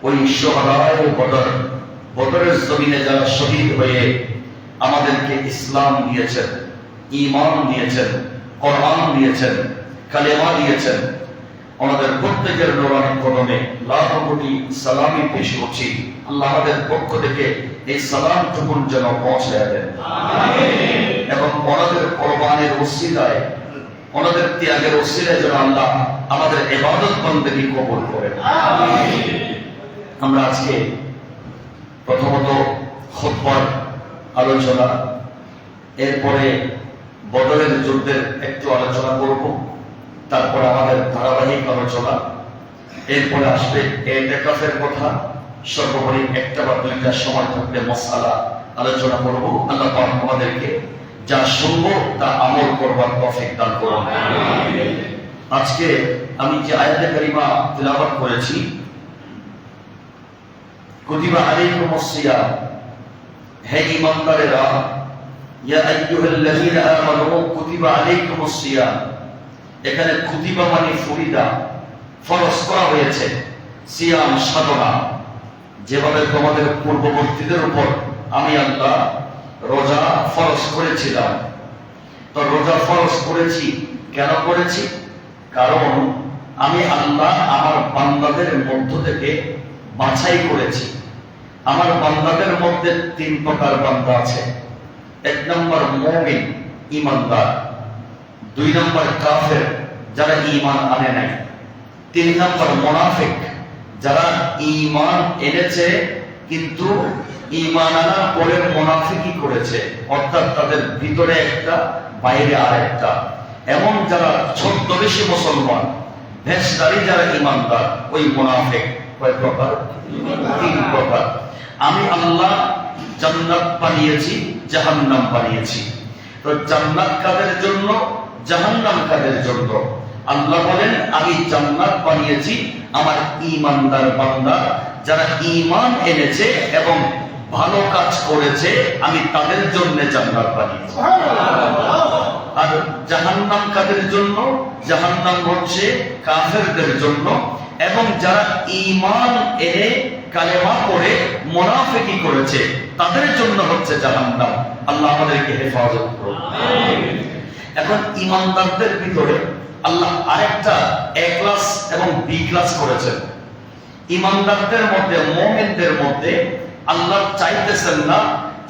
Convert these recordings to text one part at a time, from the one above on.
ওই শুহাদায়ে বদর, বদরের জমিনে যারা শহীদ হয়ে আমাদেরকে ইসলাম দিয়েছেন, ঈমান দিয়েছেন, কোরআন দিয়েছেন, কালেমা দিয়েছেন, আমাদের প্রত্যেকের নূরানি কদমে লাখো কোটি সালামি পেশ করছি। আল্লাহ আমাদের পক্ষ থেকে এই সালামটুকুন যেন পৌঁছায় দেন, এবং ওনাদের কোরবানের ওসিলায়, ওনাদের ত্যাগের ওসিলায় যেন আল্লাহ আমাদের ইবাদত বন্দেগী কবুল করেন। আমরা আজকে প্রথমত খুতবার আলোচনা, এরপরে বদরের যুদ্ধের একটু আলোচনা করব, তারপর আমাদের ধারাবাহিক আলোচনা, এরপরে আসবে ইতিকাফের কথা, সর্বোপরি একটা বা দুইটা সময় থাকলে মাসআলা আলোচনা করব। আল্লাহ পাক আমাদেরকে যা শুনবো তা আমল করবার তৌফিক দান করুন। আজকে আমি যে আয়াতে কারিমা তিলাওয়াত করেছি, কুতিবা আলাইকুমুস সিয়াম, হে ঈমানদারেরা, ইয়া আইয়ুহাল্লাযীনা আমানু কুতিবা আলাইকুমুস সিয়াম, এখানে কুতিবা মানে ফরিদা, ফরজ করা হয়েছে, সিয়াম সাধনা, যেভাবে তোমাদের পূর্ববর্তীদের উপর আমি আল্লাহ রোজা ফরজ করেছিলাম। তো রোজা ফরজ করেছি কেন করেছি? কারণ আমি আল্লাহ আমার বান্দাদের মধ্য থেকে বাছাই করেছি। আমার বান্দাদের মধ্যে তিন প্রকার বান্দা আছে। এক নম্বর মুমিন, ঈমানদার। দুই নম্বর কাফের, যারা ঈমান আনে নাই। তিন নম্বর মুনাফিক, যারা ঈমান এনেছে কিন্তু ঈমান আনার পরে মুনাফিকি করেছে, অর্থাৎ তাদের ভিতরে একটা বাইরে আরেকটা। এমন যারা ছদ্মবেশী মুসলমান, ভেষধারী যারা ঈমানদার, ওই মুনাফিক। কয় প্রকার? তিন প্রকার। আমি আল্লাহ জান্নাত বানিয়েছি, জাহান্নাম বানিয়েছি। তো জান্নাত কাদের জন্য, জাহান্নাম কাদের জন্য? আল্লাহ বলেন আমি জান্নাত বানিয়েছি আমার ঈমানদার বান্দা, যারা ঈমান এনেছে এবং ভালো কাজ করেছে, আমি তাদের জন্য জান্নাত বানিয়েছি। আর জাহান্নাম কাদের জন্য? জাহান্নাম হচ্ছে কাফেরদের জন্য, এবং যারা ঈমান এনে কালেমা পড়ে মুনাফিকি করেছে, তাদের জন্য হচ্ছে জাহান্নাম। আল্লাহ আমাদেরকে হেফাজত করুন। এখন ঈমানদারদের ভিতরে আল্লাহ আরেকটা এ ক্লাস এবং বি ক্লাস করেছেন। ঈমানদারদের মধ্যে, মুমিনদের মধ্যে আল্লাহ চাইতেছেন না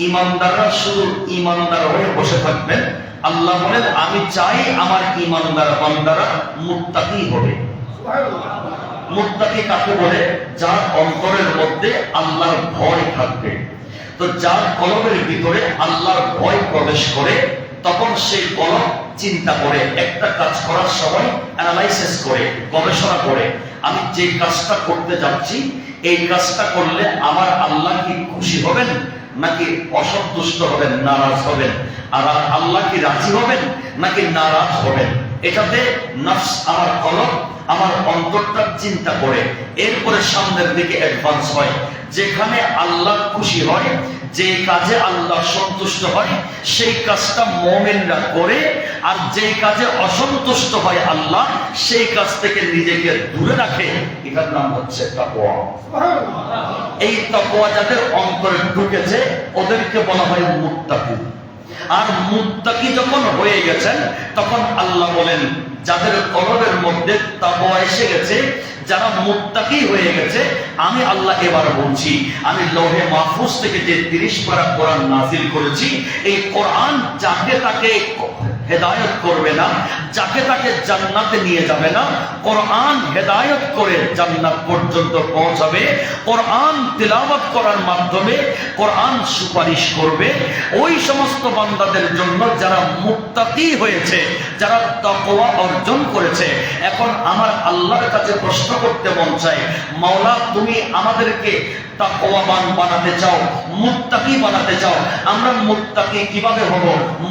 ঈমানদাররা শুধু ঈমানদার হয়ে বসে থাকবেন। আল্লাহ বলেন আমি চাই আমার ঈমানদার বান্দারা মুত্তাকি হবে। মুত্তাকি কাকে বলে? যার অন্তরের মধ্যে আল্লাহর ভয় থাকবে। তো যার কলবের ভিতরে আল্লাহর ভয় প্রবেশ করে, তখন সেই কলব চিন্তা করে, একটা কাজ করার সময় অ্যানালাইসিস করে, গবেষণা করে, আমি যে কাজটা করতে যাচ্ছি, এই কাজটা করলে আমার আল্লাহ কি খুশি হবেন, নাকি অসন্তুষ্ট হবেন, নারাজ হবেন? আর আল্লাহ কি রাজি হবেন নাকি নারাজ হবেন? এটাতে নফস, আমার কলব, আমার অন্তরটা চিন্তা করে, এরপরে সামনের দিকে অ্যাডভান্স হয়। যেখানে আল্লাহ খুশি হয়, যে কাজে আল্লাহ সন্তুষ্ট হয়, সেই কাজটা মুমিনরা করে, আর যে কাজে অসন্তুষ্ট হয় আল্লাহ, সেই কাজ থেকে নিজেকে দূরে রাখে। এটার নাম হচ্ছে তাকওয়া। এই তাকওয়া যাদের অন্তরে ঢুকেছে, ওদেরকে বলা হয় মুত্তাকি। আর মুত্তাকি যখন হয়ে গেছেন, তখন আল্লাহ বলেন যাদের কলবের মধ্যে তাকওয়া এসে গেছে, যারা মুত্তাকি হয়ে গেছে, আমি আল্লাহ এবার বলছি, আমি লৌহে মাহফুজ থেকে যে 30 পারা কোরআন নাজিল করেছি, এই কোরআন যাকে তাকে হেদায়েত করবে না, যাকে তাকে জান্নাতে নিয়ে যাবে না। কোরআন হেদায়েত করে জান্নাত পর্যন্ত পৌঁছাবে। কোরআন তিলাওয়াত করার মাধ্যমে কোরআন সুপারিশ করবে ওই সমস্ত বান্দাদের জন্য যারা মুত্তাকি হয়েছে, যারা তাকওয়া অর্জন করেছে। এখন আমার আল্লাহর কাছে প্রশ্ন করতে মন চায়, মাওলা তুমি আমাদেরকে তাকওয়াবান বানাতে চাও, মুত্তাকি বানাতে চাও, আমরা মুত্তাকি কিভাবে হব?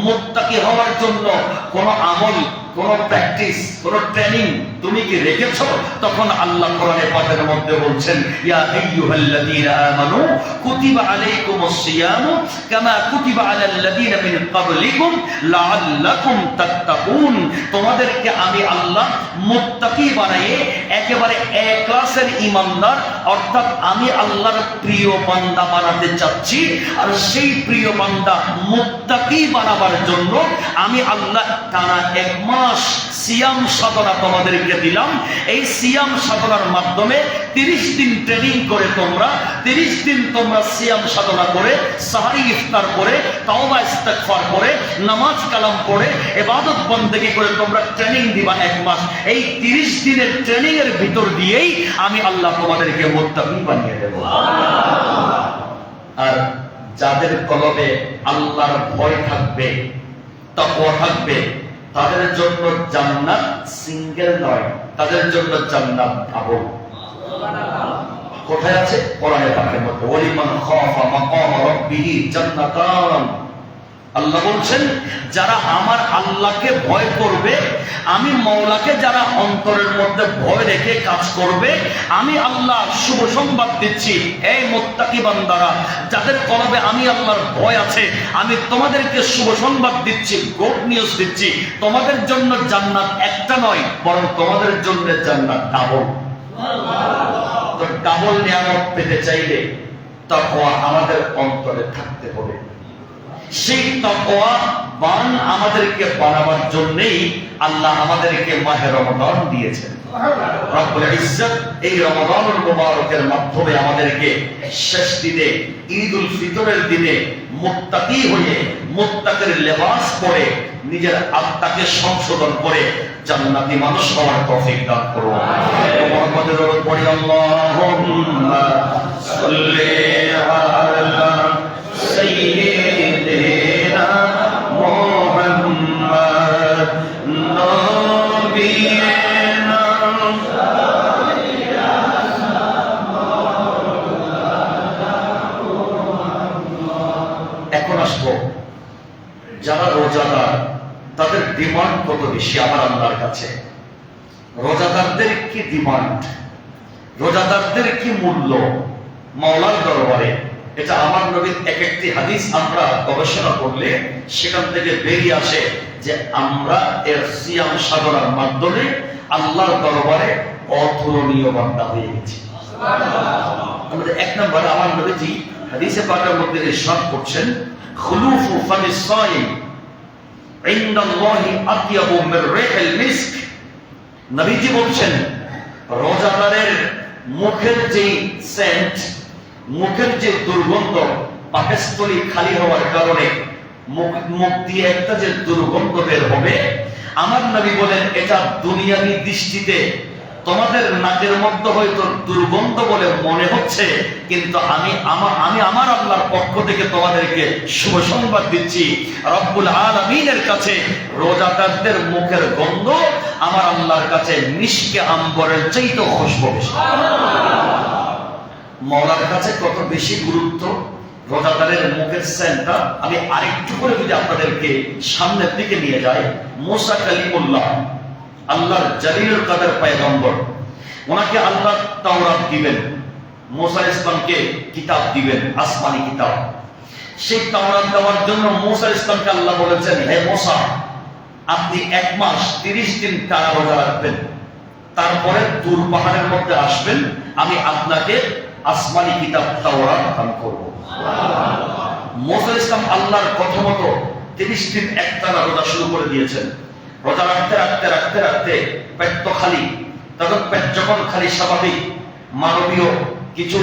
মুত্তাকি হওয়ার জন্য কোন আমল কোন প্র্যাকটিস, কোন ট্রেনিং তুমি কি রেখেছো? তখন আল্লাহ কোরআনে পাকের মধ্যে বলছেন, ইয়া আইয়ুহাল্লাযীনা আমানু কুতিবা আলাইকুমুস সিয়ামু কামা কুতিবা আলাল্লাযীনা মিন ক্বাবলিকুম লাআল্লাকুম তাত্তাকুন। তোমাদেরকে আমি আল্লাহ মুত্তাকি বানিয়ে একেবারে এক ক্লাসের ঈমানদার, অর্থাৎ আমি আল্লাহর প্রিয় বান্দা বানাতে চাচ্ছি। আর সেই প্রিয় বান্দা মুত্তাকি বানাবার জন্য আমি আল্লাহ টানা 1 মাস সিয়াম সাধনা তোমাদেরকে দিলাম। এই সিয়াম সাধনার মাধ্যমে 30 দিন ট্রেনিং করে তোমরা 30 দিন তোমরা সিয়াম সাধনা করে সাহারি ইফতার করে তাওবা ইস্তেগফার করে নামাজ কালাম পড়ে ইবাদত বন্দেগী করে তোমরা ট্রেনিং দিবা 1 মাস। এই 30 দিনের ট্রেনিং এর ভিতর দিয়েই আমি আল্লাহ তোমাদেরকে মুত্তাকি বানিয়ে দেব। আর যাদের কলবে আল্লাহর ভয় থাকবে, তাকওয়া থাকবে, তাদের জন্য জান্নাত সিঙ্গেল নয়, তাদের জন্য জান্নাত ডাবল। কোথায় আছে? কোরআনে পাকের মধ্যে, ওয়ালিমান খাফা মাকাম রাব্বিহি জান্নাতান। আল্লাহ বলছেন, যারা আমার আল্লাহকে ভয় করবে, আমি মওলাকে যারা অন্তরের মধ্যে ভয় রেখে কাজ করবে, আমি আল্লাহ শুভ সংবাদ দিচ্ছি, এই মুত্তাকি বান্দারা যাদের কলবে আমি আল্লাহর ভয় আছে, আমি তোমাদেরকে শুভ সংবাদ দিচ্ছি, গুড নিউজ দিচ্ছি, তোমাদের জন্য জান্নাত একটা নয়, বরং তোমাদের জন্য জান্নাত ডাবল। তো ডাবল নিয়ামত পেতে চাইলে তাকওয়া আমাদের অন্তরে থাকতে হবে। সেই তাকওয়া বান আমাদেরকে বানাবার জন্যই আল্লাহ আমাদেরকে মাহে রমাদান দিয়েছেন। রব্বুল ইজ্জত এই রমাদানুল মুবারকের মাধ্যমে আমাদেরকে শেষ দিনে ঈদুল ফিতরের দিনে মুত্তাকি হয়ে মুত্তাকির লেবাস পরে নিজের আত্মাকে সংশোধন করে জান্নাতি মানুষ হওয়ার তৌফিক দান করুন। মুহাম্মাদের রসূল পড়ি, আল্লাহুম্মা সাল্লি আলা সাইয়্যিদিনা মুহাম্মাদ নবিয়িনা। এখন আসবো যারা রোজাদার, তাদের ডিমান্ড কত বেশি আমার আল্লাহর কাছে। রোজাদারদের কি ডিমান্ড, রোজাদারদের কি মূল্য মাওলার দরবারে, এটা আমার নবীর একটি হাদিস আমরা গবেষণা করলে সেখান থেকে বেরিয়ে আসে যে আমরা এর সিয়াম সাধনার মাধ্যমে আল্লাহর দরবারে অতুলনীয় বান্দা হয়ে গেছি। আমাদের 1 নম্বরে আমার নবীজি হাদিসে পাকের মধ্যে ইরশাদ করছেন, খুলুফু ফামিস সাইম ইনদাল্লাহি আতয়াবু মির রিহিল মিস্ক। নবীজি বলছেন, রোজাদারের মুখের যে সেন্ট, মুখের যে দুর্গন্ধ, পাকস্থলী খালি হওয়ার কারণে মুখ দিয়ে একটা যে দুর্গন্ধ বের হবে, আমার নবী বলেন এটা দুনিয়াবী দৃষ্টিতে তোমাদের নাকের মধ্যে হয়তো দুর্গন্ধ বলে মনে হচ্ছে, কিন্তু আমি আমার আল্লাহর পক্ষ থেকে তোমাদেরকে শুভ সংবাদ দিচ্ছি, রব্বুল আলামিনের কাছে রোজাদারদের মুখের গন্ধ আমার আল্লাহর কাছে মিশকে আম্বরের চাইতে খুশবু বেশি। মওলার কাছে কত বেশি গুরুত্ব রোজাদারের মুখের সেন্টটা। আমি আরেকটু করে যদি আপনাদেরকে সামনের দিকে নিয়ে যাই, মুসা কালিমুল্লাহ, আল্লাহর জলিলুল কদর পয়গম্বর, ওনাকে আল্লাহ তাওরাত দিবেন, মুসা ইসলামকে কিতাব দিবেন, আসমানি কিতাব। সেই তাওরাত দেওয়ার জন্য মুসা ইসলামকে আল্লাহ বলেছেন, হে মুসা, আপনি 1 মাস 30 দিন টানা রোজা রাখবেন, তারপরে তুর পাহাড়ের মধ্যে আসবেন, আমি আপনাকে আসমানি কিতাব তাওরাত দান করব। মুসা ইসলাম আল্লাহর কথা মতো 30 দিন একটানা রোজা শুরু করে দিয়েছেন। রোজা রাখতে রাখতে রাখতে রাখতে পেট তো খালি, তখন পেট যখন খালি, স্বাভাবিক মানবীয় কিছু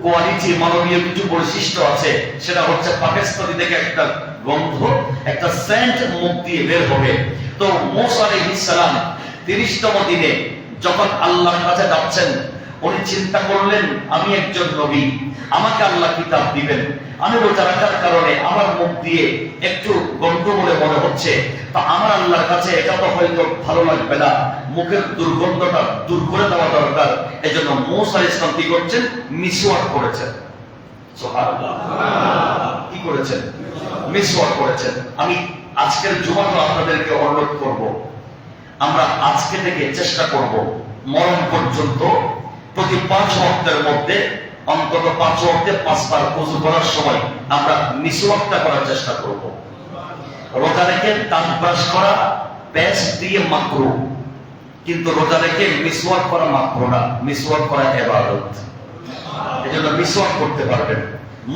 কোয়ালিটি, মানবীয় কিছু বৈশিষ্ট্য আছে, সেটা হচ্ছে পাকিস্তানি থেকে একটা গন্ধ, একটা সেন্ট মুখ দিয়ে বের হবে। তো মুসা আলাইহিস সালাম 30তম দিনে যখন আল্লাহর কাছে যাচ্ছেন, উনি চিন্তা করলেন, আমি একজন নবী, আমাকে আল্লাহ কিতাব দিবেন, আমি রোজা রাখার কারণে আমার মুখ দিয়ে একটু গন্ধ বলে মনে হচ্ছে, তা আমার আল্লাহর কাছে এটা তো হয়তো ভালো লাগবে না, মুখের দুর্গন্ধটা দূর করে দেওয়া দরকার। এজন্য মুসা আলাইহিস সালাম কি করছেন? মিসওয়াক করেছেন। সুবহানাল্লাহ, কি করেছেন? মিসওয়াক করেছেন। আমি আজকের জুমাতে আপনাদেরকে অনুরোধ করব, আমরা আজকে থেকে চেষ্টা করব মরণ পর্যন্ত প্রতি 5 ওয়াক্তের মধ্যে অন্তত 5 ওয়াক্তে 5 বার ওযু করার সময় আমরা মিসওয়াকটা করার চেষ্টা করব। রোজা রেখে দাঁত ব্রাশ করা পেস্ট দিয়ে মাকরুহ, কিন্তু রোজা রেখে মিসওয়াক করা মাকরুহ না, মিসওয়াক করা ইবাদত। এজন্য মিসওয়াক করতে পারবেন।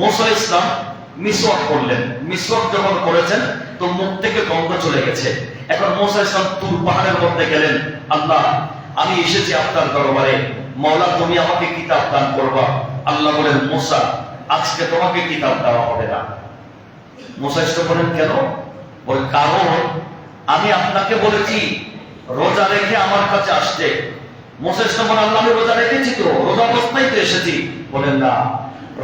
মুসা ইসলাম মিসওয়াক করলেন, মিসওয়াক যখন করেছেন তো মুখ থেকে গন্ধ চলে গেছে। এখন মুসা ইসলাম তুর পাহাড়ের মধ্যে গেলেন, আল্লাহ আমি এসেছি আপনার দরবারে, মাওলা তুমি আমাকে কিতাব দান করবা। আল্লাহ বলেন, মুসা আজকে তোমাকে কিতাব দেওয়া হবে না। মুসা ইসলাম বলেন, কেন? বলে, কারণ আমি আপনাকে বলেছি রোজা রেখে আমার কাছে আসতে। মুসা ইসলাম বলেন, আল্লাহ আমি রোজা রেখেছি তো, রোজা অবস্থায় তো এসেছি। বলেন, না,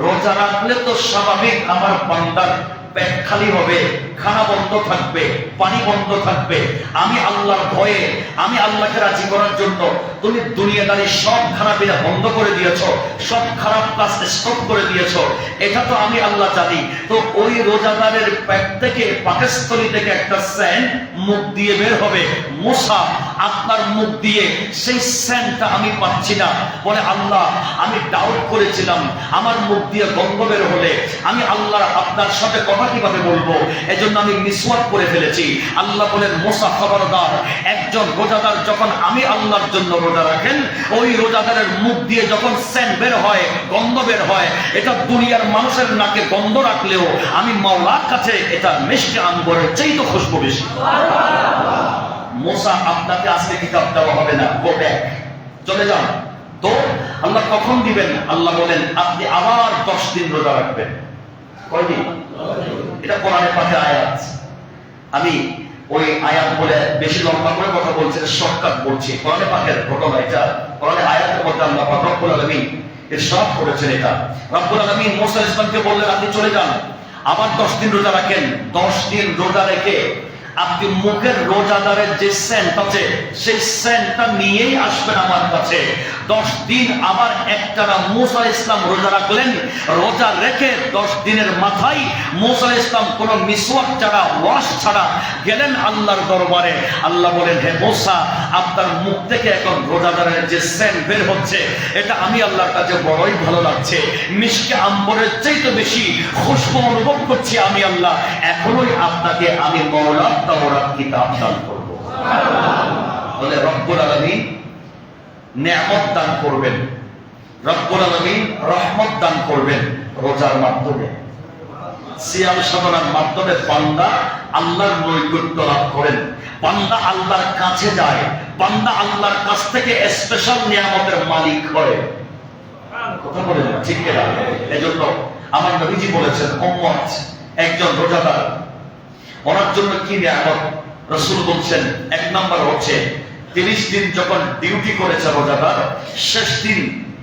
রোজা রাখলে তো স্বাভাবিক আমার বান্দার পেট খালি হবে, খানা বন্ধ থাকবে, পানি বন্ধ থাকবে। আমি আল্লাহর ভয়ে, আমি আল্লাহকে রাজি করার জন্য তুমি দুনিয়াদারি সব খারাপিরা বন্ধ করে দিয়েছো, সব খারাপ কাজ স্টপ করে দিয়েছো, এটা তো আমি আল্লাহ জানি। তো ওই রোজাদারের পেট থেকে, পাকস্থলী থেকে একটা সেন্ট মুখ দিয়ে বের হবে। মুসা আপনার মুখ দিয়ে সেই সেন্টটা আমি পাচ্ছি না। বলে, আল্লাহ আমি ডাউট করেছিলাম, আমার মুখ দিয়ে গন্ধ বের হলে আমি আল্লাহ আপনার সাথে কথা কিভাবে বলবো, এজন্য আমি মিসওয়াক করে ফেলেছি। আল্লাহ বলেন, মুসা খবরদার, একজন রোজাদার যখন আমি আল্লাহর জন্য রোজা রাখেন, ওই রোজাদারের মুখ দিয়ে যখন সেন্ট বের হয়, গন্ধ বের হয়, এটা দুনিয়ার মানুষের নাকে গন্ধ রাখলেও আমি মাওলার কাছে এটা মিষ্টি আম্বরের চাইতে খুশবু বেশি। মুসা আপনাকে আজকে কিতাব দেওয়া হবে না, গো ব্যাক, চলে যান। তো আল্লাহ কখন দিবেন? আল্লাহ বলেন, আপনি আবার 10 দিন রোজা রাখবেন। কয়দিন? এটা কোরআনের পাকে আয়াত। আমি ওই আয়াত বলে বেশি লম্বা করে কথা বলছি, শর্টকাট বলছি। কোরআনে পাকের ঘটনা এটা, কোরআনে আয়াতের মধ্যে আল্লাহ পাক রব্বুল আলামিন ইরশাদ করেছেন। এটা রব্বুল আলামিন মুসা ইসলামকে বললেন, আপনি চলে যান, আবার 10 দিন রোজা রাখেন। 10 দিন রোজা রেখে আপনি মুখের রোজাদারের যে সেন্ট আছে সেই সেন্টটা নিয়েই আসবেন আমার কাছে। 10 দিন আবার একটানা মুসা ইসলাম রোজা রাখলেন। রোজা রেখে 10 দিনের মাথায় মুসা ইসলাম কোনো মিসওয়াক ছাড়া, ওয়াশ ছাড়া গেলেন আল্লাহর দরবারে। আল্লাহ বলেন, হে মুসা, আপনার মুখ থেকে এখন রোজাদারের যে সেন্ট বের হচ্ছে, এটা আমি আল্লাহর কাছে বড়ই ভালো লাগছে, মিষ্টি আম্বরের চাইতে বেশি খুশবু অনুভব করছি আমি আল্লাহ। এখনই আপনাকে আমি মাওলা তাওরাত কিতাব দান করব। বলে রব্বুল আলামিন নিয়ামত দান করবেন, রব্বুল আলামিন রহমত দান করবেন রোজার মাধ্যমে, সিয়াম সাধনার মাধ্যমে। বান্দা আল্লাহর নৈকট্য লাভ করেন, বান্দা আল্লাহর কাছে যায়, বান্দা আল্লাহর কাছ থেকে স্পেশাল নিয়ামতের মালিক হয়। কথা বলেন না, ঠিক কিনা? এজন্য আমার নবীজি বলেছেন, উম্মত একজন রোজাদার, ওনার জন্য কি নিয়ামত? রাসূল বলছেন, 1 নাম্বার হচ্ছে 30 দিন যখন ডিউটি করেছে রোজাদার, শেষ দিন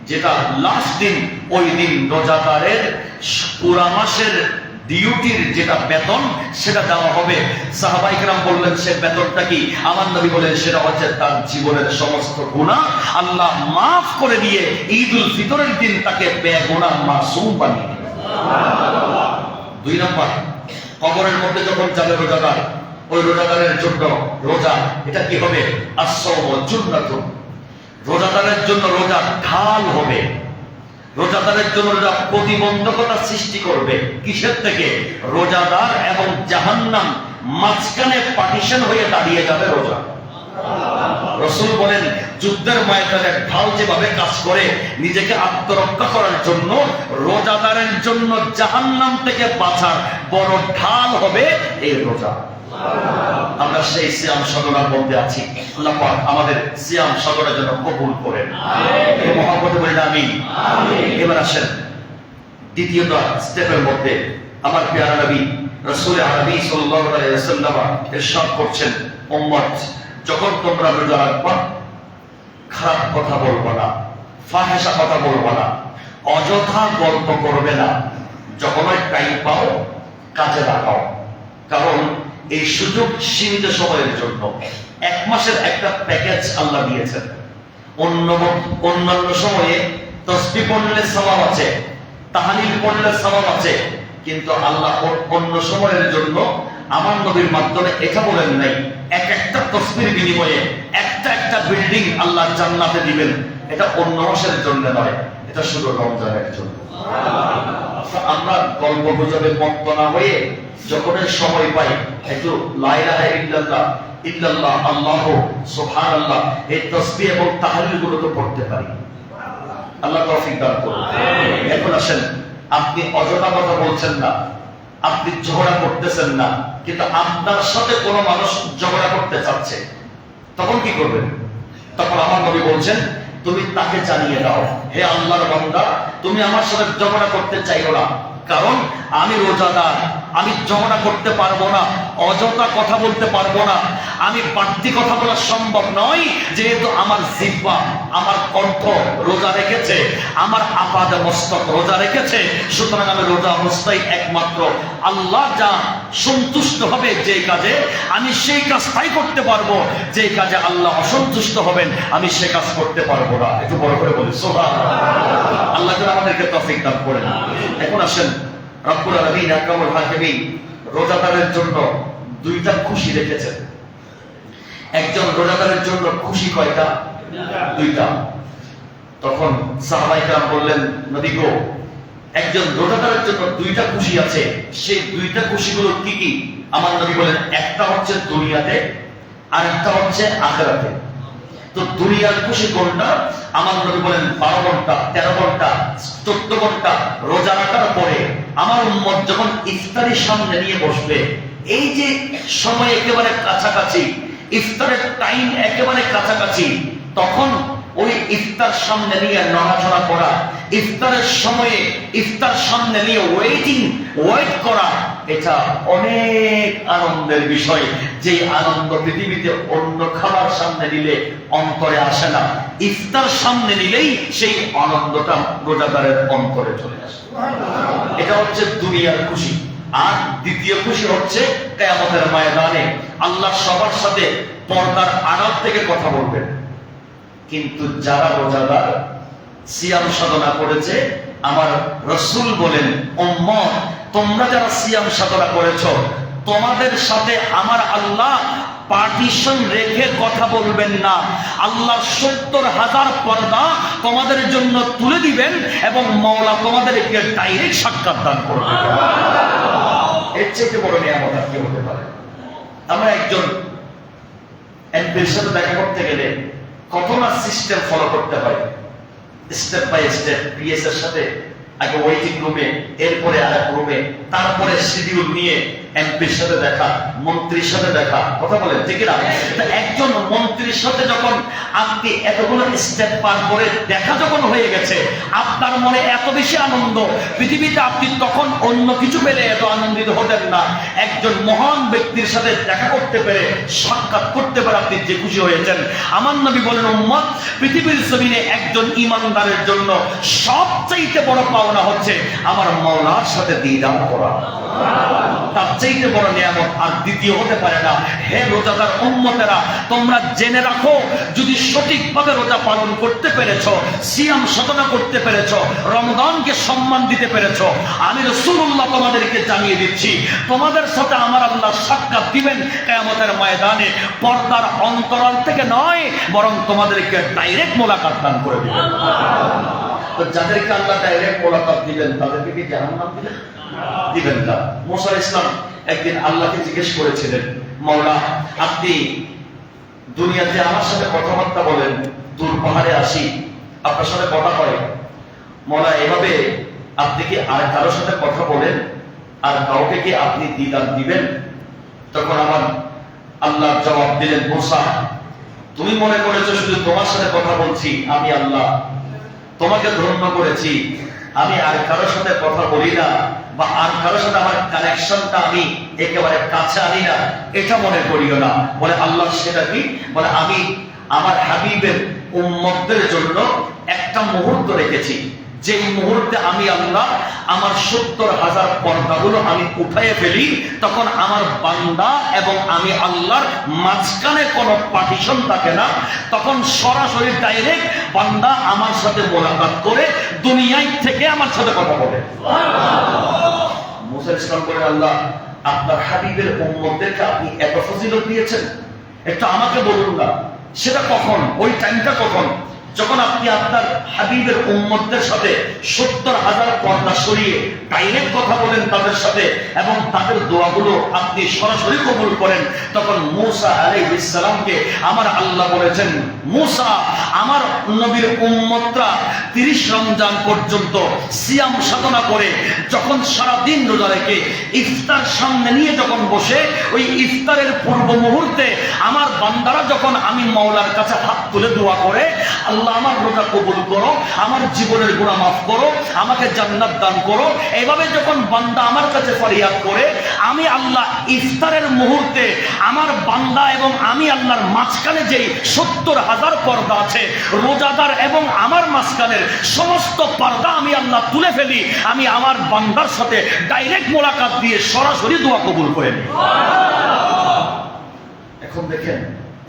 যেটা লাস্ট দিন, ওই দিন রোজাদারের পুরা মাসের ডিউটির যেটা বেতন সেটা দেওয়া হবে। সাহাবায়ে কেরাম বললেন, সে বেতনটা কি? আমার নবী বলেন, সেটা হচ্ছে তার জীবনের সমস্ত গুনাহ আল্লাহ মাফ করে দিয়ে ঈদুল ফিতরের দিন তাকে বেগুনাহ মাসুম বানিয়ে দিবেন। 2 নাম্বার, কবরের মধ্যে যখন যাবে রোজাদার, ওই রোজাদারের জন্য রোজা এটা কি হবে? as-sawmu junnatun। রোজাদারের জন্য রোজা ঢাল হবে, রোজাদারের জন্য রোজা প্রতিবন্ধকতা সৃষ্টি করবে। কিসের থেকে? রোজাদার এবং জাহান্নাম মাঝখানে পার্টিশন হয়ে দাঁড়িয়ে যাবে রোজা। রাসূল বলেন, যুদ্ধের ময়দানে ঢাল যেভাবে কাজ করে নিজেকে আত্মরক্ষা করার জন্য, রোজাদারের জন্য জাহান্নাম থেকে বাঁচার বড় ঢাল হবে এই রোজা। আমরা সেই সিয়াম সাধনার মধ্যে আছি। আল্লাহ পাক আমাদের সিয়াম সাধনার জন্য কবুল করেন, এই মহব্বতে বলেন আমিন। এবার আসেন দ্বিতীয় স্টেপের মধ্যে। আমার প্রিয় নবী রাসূল আরবি সাল্লাল্লাহু আলাইহি ওয়াসাল্লাম ইরশাদ করছেন, উম্মত যখন তোমরা রোজা রাখবা, খারাপ কথা বলবো না, ফাহিশা কথা বলবো না, অযথা গল্প করবে না। যখন টাইম পাও কাজে লাগাও, কারণ এই সুযোগ সীমিত সময়ের জন্য। 1 মাসের একটা প্যাকেজ আল্লাহ দিয়েছেন। অন্যান্য সময়ে তাসবিহ পড়লে সওয়াব আছে, তাহলিল পড়লে সওয়াব আছে, কিন্তু আল্লাহ অন্য সময়ের জন্য আমার নবীর মাধ্যমে এটা বলেন নাই এক একটা তসবির বিনিময়ে একটা একটা বিল্ডিং আল্লাহ জান্নাতে দিবেন। এটা অন্য মাসের জন্য নয়, এটা শুধু রমজানের জন্য। আমরা গল্প গুজবে মত্ত না হয়ে যখন সময় পাই একটু লা ইলাহা ইল্লাল্লাহ ইল্লাল্লাহ আল্লাহু সুবহানাল্লাহ এই তাসবিহ এবং তাহলিল গুলো তো পড়তে পারি। আল্লাহ তৌফিক দান করুন। এখন আসেন, আপনি অযথা কথা বলছেন না, আপনি ঝগড়া করতেছেন না, কিন্তু আপনার সাথে কোনো মানুষ ঝগড়া করতে চাচ্ছে, তখন কি করবেন? তখন আমার নবী বলছেন, তুমি তাকে জানিয়ে দাও, হে আল্লাহর বান্দা, তুমি আমার সাথে ঝগড়া করতে চাইও না, কারণ আমি রোজাদার, আমি ঝগড়া করতে পারবো না, অযথা কথা বলতে পারবো না, আমি বাড়তি কথা বলা সম্ভব নয়, যেহেতু আমার জিহ্বা, আমার কণ্ঠ রোজা রেখেছে, আমার আপাদ মস্তক রোজা রেখেছে, সুতরাং আমি রোজা অবস্থায় একমাত্র আল্লাহ যা সন্তুষ্ট হবে যে কাজে, আমি সেই কাজটাই করতে পারবো, যে কাজে আল্লাহ অসন্তুষ্ট হবেন আমি সে কাজ করতে পারবো না। একটু বড় করে বলি সুবহানাল্লাহ। আল্লাহ যেন আমাদেরকে তৌফিক দান করেন। এখন আসেন, রব্বুল আলামিন আকরামুল হাকিমিন রোজাদারের জন্য দুইটা খুশি রেখেছেন। একজন রোজাদারের জন্য খুশি কয়টা? দুইটা। তখন সাহাবায়ে কেরাম বললেন, নবী গো, একজন রোজাদারের জন্য দুইটা খুশি আছে, সেই দুইটা খুশিগুলো কি কি? আমার নবী বলেন, একটা হচ্ছে দুনিয়াতে আর একটা হচ্ছে আখিরাতে। তো দুনিয়ার খুশি কোনটা? আমার নবী বলেন 12 ঘন্টা 13 ঘন্টা 14 ঘন্টা রোজা রাখার পরে আমার উম্মত যখন ইফতারের সামনে নিয়ে বসবে, এই যে সময় একেবারে কাছাকাছি, ইফতারের টাইম একেবারে কাছাকাছি, তখন ওই ইফতার সামনে নিয়ে নড়াচড়া করা, ইফতারের সময়ে ইফতার সামনে নিয়ে ওয়েট করা, এটা অনেক আনন্দের বিষয়। যে আনন্দ পৃথিবীতে অন্য খাবার সামনে নিলে অন্তরে আসে না, ইফতার সামনে নিলেই সেই আনন্দটা রোজাদারের অন্তরে চলে আসে। এটা হচ্ছে দুনিয়ার খুশি। আর দ্বিতীয় খুশি হচ্ছে কিয়ামতের ময়দানে আল্লাহ সবার সাথে পর্দার আড়াল থেকে কথা বলবেন। কিন্তু যারা রোজাদার সিয়াম সাধনা করেছে, আমার রাসূল বলেন, উম্মত তোমরা যারা সিয়াম সাধনা করেছো, তোমাদের সাথে আমার আল্লাহ পার্টিশন রেখে কথা বলবেন না। আল্লাহ 70,000 পর্দা তোমাদের জন্য তুলে দিবেন এবং মাওলা তোমাদেরকে ডাইরেক্ট সাক্ষাৎ দান করবেন। এর চেয়ে বড় নিয়ামত আর কি হতে পারে? আমরা একজন এমপির সাথে দেখা করতে গেলে কত না সিস্টেম ফলো করতে হয়, স্টেপ বাই স্টেপ। পিএস এর সাথে আগে ওয়েটিং রুমে, এরপরে আরেক রুমে, তারপরে শিডিউল নিয়ে এমপির সাথে দেখা, মন্ত্রীর সাথে দেখা, কথা বলেন ঠিক না? একজন মন্ত্রীর সাথে যখন আপনি এতগুলো স্টেপ পার করে দেখা যখন হয়ে গেছে, আপনার মনে এত বেশি আনন্দ, পৃথিবীতে আপনি তখন অন্য কিছু পেলে এত আনন্দিত হতেন না। একজন মহান ব্যক্তির সাথে দেখা করতে পেরে, সাক্ষাৎ করতে পেরে আপনি যে খুশি হয়েছেন। আমার নবী বলেন, উম্মত পৃথিবীর জমিনে একজন ঈমানদারের জন্য সবচেয়ে বড় পাওনা হচ্ছে আমার মাওলার সাথে দিদার করা। তার চাইতে বড় নিয়ামত আর দ্বিতীয় হতে পারে না। হে রোজাদার উম্মতেরা, তোমরা জেনে রাখো, যদি সঠিকভাবে রোজা পালন করতে পেরেছো, সিয়াম সাধনা করতে পেরেছো, রমজানকে সম্মান দিতে পেরেছো, আমি রাসূলুল্লাহ তোমাদেরকে জানিয়ে দিচ্ছি, তোমাদের সাথে আমার আল্লাহ সাক্ষাৎ দিবেন কিয়ামতের ময়দানে। পর্দার অন্তরাল থেকে নয়, বরং তোমাদেরকে ডাইরেক্ট মোলাকাত দান করে দিবেন। তো যাদেরকে আল্লাহ ডাইরেক্ট মোলাকাত দিবেন, তাদেরকে কি জাহান্নাম দিবেন? দিবেন না। মুসা ইসলাম একদিন আল্লাহকে জিজ্ঞেস করেছিলেন, মাওলা আপনি দুনিয়াতে আমার সাথে কথাবার্তা বলেন, দূর পাহাড়ে আসি আপনার সাথে কথা হয়, মাওলা এভাবে আপনি কি আর কারোর সাথে কথা বলেন, আর কাউকে কি আপনি দিদার দিবেন? তখন আমার আল্লাহ জবাব দিলেন, মুসা তুমি মনে করেছো শুধু তোমার সাথে কথা বলছি, আমি আল্লাহ তোমাকে ধন্য করেছি, আমি আর কারোর সাথে কথা বলি না, বা আর কারোর সাথে আমার কানেকশনটা আমি একেবারে কাছে আনি না, এটা মনে করিও না। বলে আল্লাহ সেটা কি? বলে আমি আমার হাবিবের উম্মতদের জন্য একটা মুহূর্ত রেখেছি, যে মুহূর্তে আমি আল্লাহ আমার 70,000 পর্দাগুলো আমি উঠাইয়ে ফেলি, তখন আমার বান্দা এবং আমি আল্লাহর মাঝখানে কোনো পার্টিশন থাকে না, তখন সরাসরি ডাইরেক্ট বান্দা আমার সাথে মোলাকাত করে দুনিয়ায় থেকে আমার সাথে কথা বলে। মুসা ইসলাম বলেন, আল্লাহ আপনার হাবিবের উম্মতদেরকে আপনি এত ফজিলত দিয়েছেন, একটা আমাকে বলুন না, সেটা কখন, ওই টাইমটা কখন যখন আপনি আপনার হাবিবের উম্মতদের সাথে 70,000 পর্দা সরিয়ে ডাইরেক্ট কথা বলেন তাদের সাথে এবং তাদের দোয়াগুলো আপনি সরাসরি কবুল করেন। তখন মূসা আলাইহিস সালামকে আমার আল্লাহ বলেছেন, মূসা, আমার নবীর উম্মতরা 30 রমজান পর্যন্ত সিয়াম সাধনা করে যখন সারা দিন রোজা রেখে ইফতার সামনে নিয়ে যখন বসে, ওই ইফতারের পূর্ব মুহূর্তে আমার বান্দারা যখন আমি মাওলার কাছে হাত তুলে দোয়া করে, আল্লাহ আমার রোজা কবুল করো, আমার জীবনের গুনাহ মাফ করো, আমাকে জান্নাত দান করো, এইভাবে যখন বান্দা আমার কাছে ফরিয়াদ করে, আমি আল্লাহ ইফতারের মুহূর্তে আমার বান্দা এবং আমি আল্লাহর মাঝখানে যেই 70,000 পর্দা আছে, রোজাদার এবং আমার মাঝখানের সমস্ত পর্দা আমি আল্লাহ তুলে ফেলি, আমি আমার বান্দার সাথে ডাইরেক্ট মোলাকাত দিয়ে সরাসরি দোয়া কবুল করে নিই। এখন দেখেন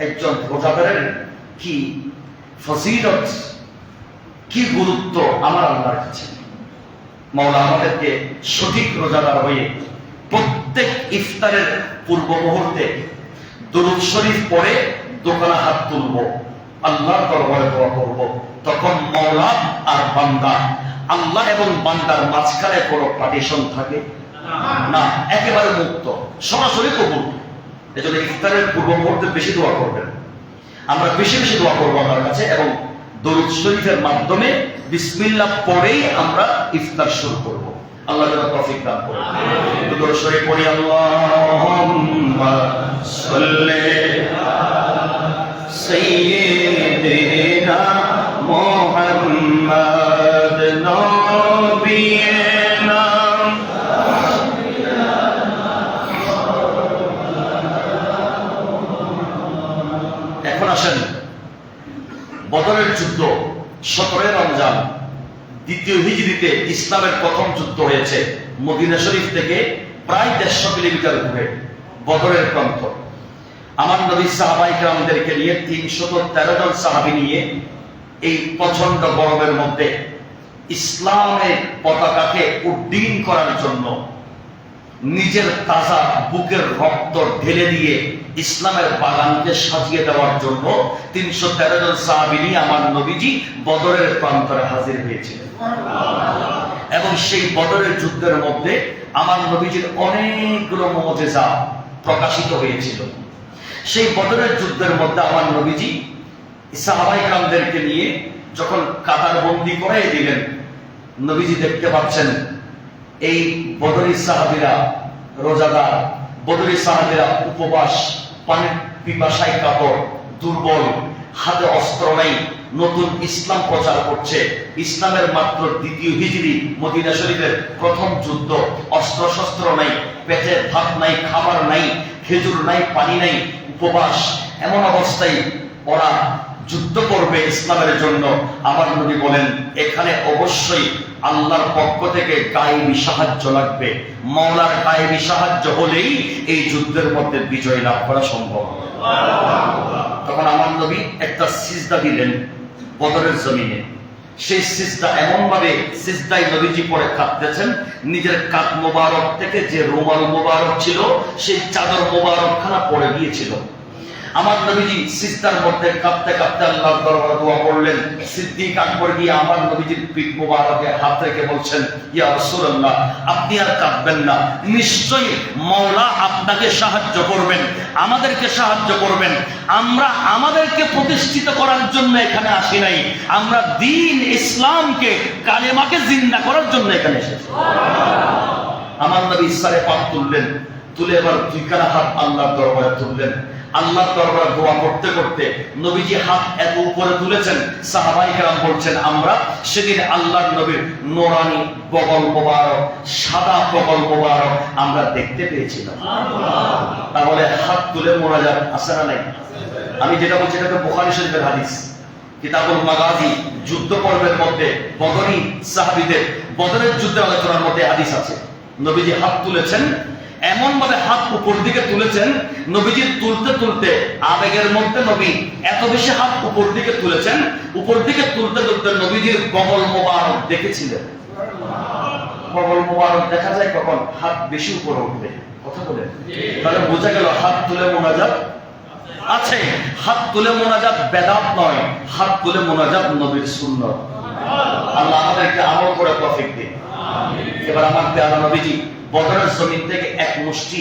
একজন রোজাদারের কি ফজিলত, কি গুরুত্ব আমার আল্লাহর কাছে। মাওলা আমাদেরকে সঠিক রোজাদার হয়ে প্রত্যেক ইফতারের পূর্ব মুহূর্তে দুরূদ শরীফ পড়ে দোকানে হাত তুলবো, আল্লাহর দরবারে দোয়া করব। তখন মাওলা আর বান্দা, আল্লাহ এবং বান্দার মাঝখানে কোনো পার্টিশন থাকে না, একেবারে মুক্ত, সরাসরি কবুল। এজন্য ইফতারের পূর্ব মুহূর্তে বেশি দোয়া করবেন, আমরা বেশি বেশি দোয়া করবো আমার কাছে, এবং দরুদ শরীফের মাধ্যমে বিসমিল্লাহ পড়েই আমরা ইফতার শুরু করব। আল্লাহ যেন তৌফিক দান করেন। দরুদ শরীফ পড়ি, আল্লাহুম্মা সাল্লি আলা সাইয়্যিদিনা মুহাম্মাদ নবিয়িনা। এখন আসেন বদরের যুদ্ধ, 17 রমজান, দ্বিতীয় হিজরিতে ইসলামের প্রথম যুদ্ধ হয়েছে মদিনা শরীফ থেকে প্রায় 150 কিলোমিটার দূরে বদরের প্রান্ত। আমার নবী সাহাবায়ে কেরামদেরকে নিয়ে 313 জন সাহাবী নিয়ে এই প্রচন্ড গরমের মধ্যে ইসলামের পতাকাকে উড্ডীন করার জন্য নিজের তাজা বুকের রক্ত ঢেলে দিয়ে ইসলামের বাগানকে সাজিয়ে দেওয়ার জন্য 313 জন সাহাবী নিয়ে আমার নবীজি বদরের প্রান্তরে হাজির হয়েছিলেন। এবং সেই বদরের যুদ্ধের মধ্যে আমার নবীজির অনেকগুলো মুজিজা প্রকাশিত হয়েছিল। সেই বদরের যুদ্ধের মধ্যে আমার নবীজি সাহাবায়ে কেরামদেরকে নিয়ে যখন কাতারবন্দি করাই দিলেন, নবীজি দেখতে পাচ্ছেন এই বদরি সাহাবীরা রোজাদার, বদরি সাহাবীরা উপবাস, পানির পিপাসায় কাতর, দুর্বল, হাতে অস্ত্র নাই, নতুন ইসলাম প্রচার করছে। ইসলামের মাত্র দ্বিতীয় হিজরি, মদিনা শরীফের প্রথম যুদ্ধ, অস্ত্র শস্ত্র নাই, পেটে ভাত নাই, খাবার নাই, খেজুর নাই, পানি নাই, উপবাস। এমন অবস্থায় ওরা যুদ্ধ করবে ইসলামের জন্য। আমার নবী বলেন, এখানে অবশ্যই আল্লাহর পক্ষ থেকে গায়েবী সাহায্য লাগবে, মাওলার গায়েবী সাহায্য হলেই এই যুদ্ধের মধ্যে বিজয় লাভ করা সম্ভব। তখন আমার নবী একটা সিজদা দিলেন বদরের জমিনে। সেই সিজদা এমন ভাবে সিজদায় নবীজি পরে কাঁদতেছেন, নিজের কাঁধ মোবারক থেকে যে রুমাল মোবারক ছিল সেই চাদর মোবারকখানা পড়ে গিয়েছিল। আমার নবীজি সিজদার মধ্যে কাঁদতে কাঁদতে আল্লাহর দরবারে দোয়া করলেন। সিদ্দিক আকবর গিয়ে আমার নবীজির পিঠ মোবারকে হাত রেখে বলছেন, ইয়া রাসূলুল্লাহ, আপনি আর কাঁদবেন না, নিশ্চয়ই মাওলা আপনাকে সাহায্য করবেন, আমাদেরকে সাহায্য করবেন। আমরা আমাদেরকে প্রতিষ্ঠিত করার জন্য এখানে আসি নাই, আমরা দ্বীন ইসলামকে, কালেমাকে জিন্দা করার জন্য এখানে এসেছি। আমার নবী ইসরায়ে পাক তুললেন, তুলে এবার দুইখানা হাত আল্লাহর দরবারে তুললেন। আল্লাহর দরবারে দোয়া করতে করতে নবীজি হাত এত উপরে তুলেছেন, সাহাবায়ে কেরাম বলছেন, আমরা সেদিন আল্লাহর নবীর নোরানি বগল মোবারক, সাদা বগল মোবারক আমরা দেখতে পেয়েছিলাম। তাহলে হাত তুলে মোনাজাত আছে না নাই? আমি যেটা বলছি এটা তো বুখারী শরীফের হাদিস, কিতাবুল মাগাজি যুদ্ধ পর্বের মধ্যে বদরি সাহাবীদের বদরের যুদ্ধের আলোচনার মধ্যে হাদিস আছে। নবীজি হাত তুলেছেন, এমন ভাবে হাত উপর দিকে তুলেছেন, নবীজি তুলতে তুলতে আবেগের মধ্যে নবী এত বেশি হাত উপর দিকে তুলেছেন, উপর দিকে তুলতে তুলতে নবীজির বগল মোবারক দেখেছিলেন। বগল মোবারক দেখা যায় কখন? হাত বেশি উপরে উঠবে। কথা বলেন। তাহলে বোঝা গেল হাত তুলে মোনাজাত আছে। হাত তুলে মোনাজাত বেদাত নয়, হাত তুলে মোনাজাত নবীর সুন্নাত। আল্লাহ আমাদেরকে আমল করে তৌফিক দিন। এবার আমার প্যারা নবীজি বদরের জমিন থেকে এক মুষ্টি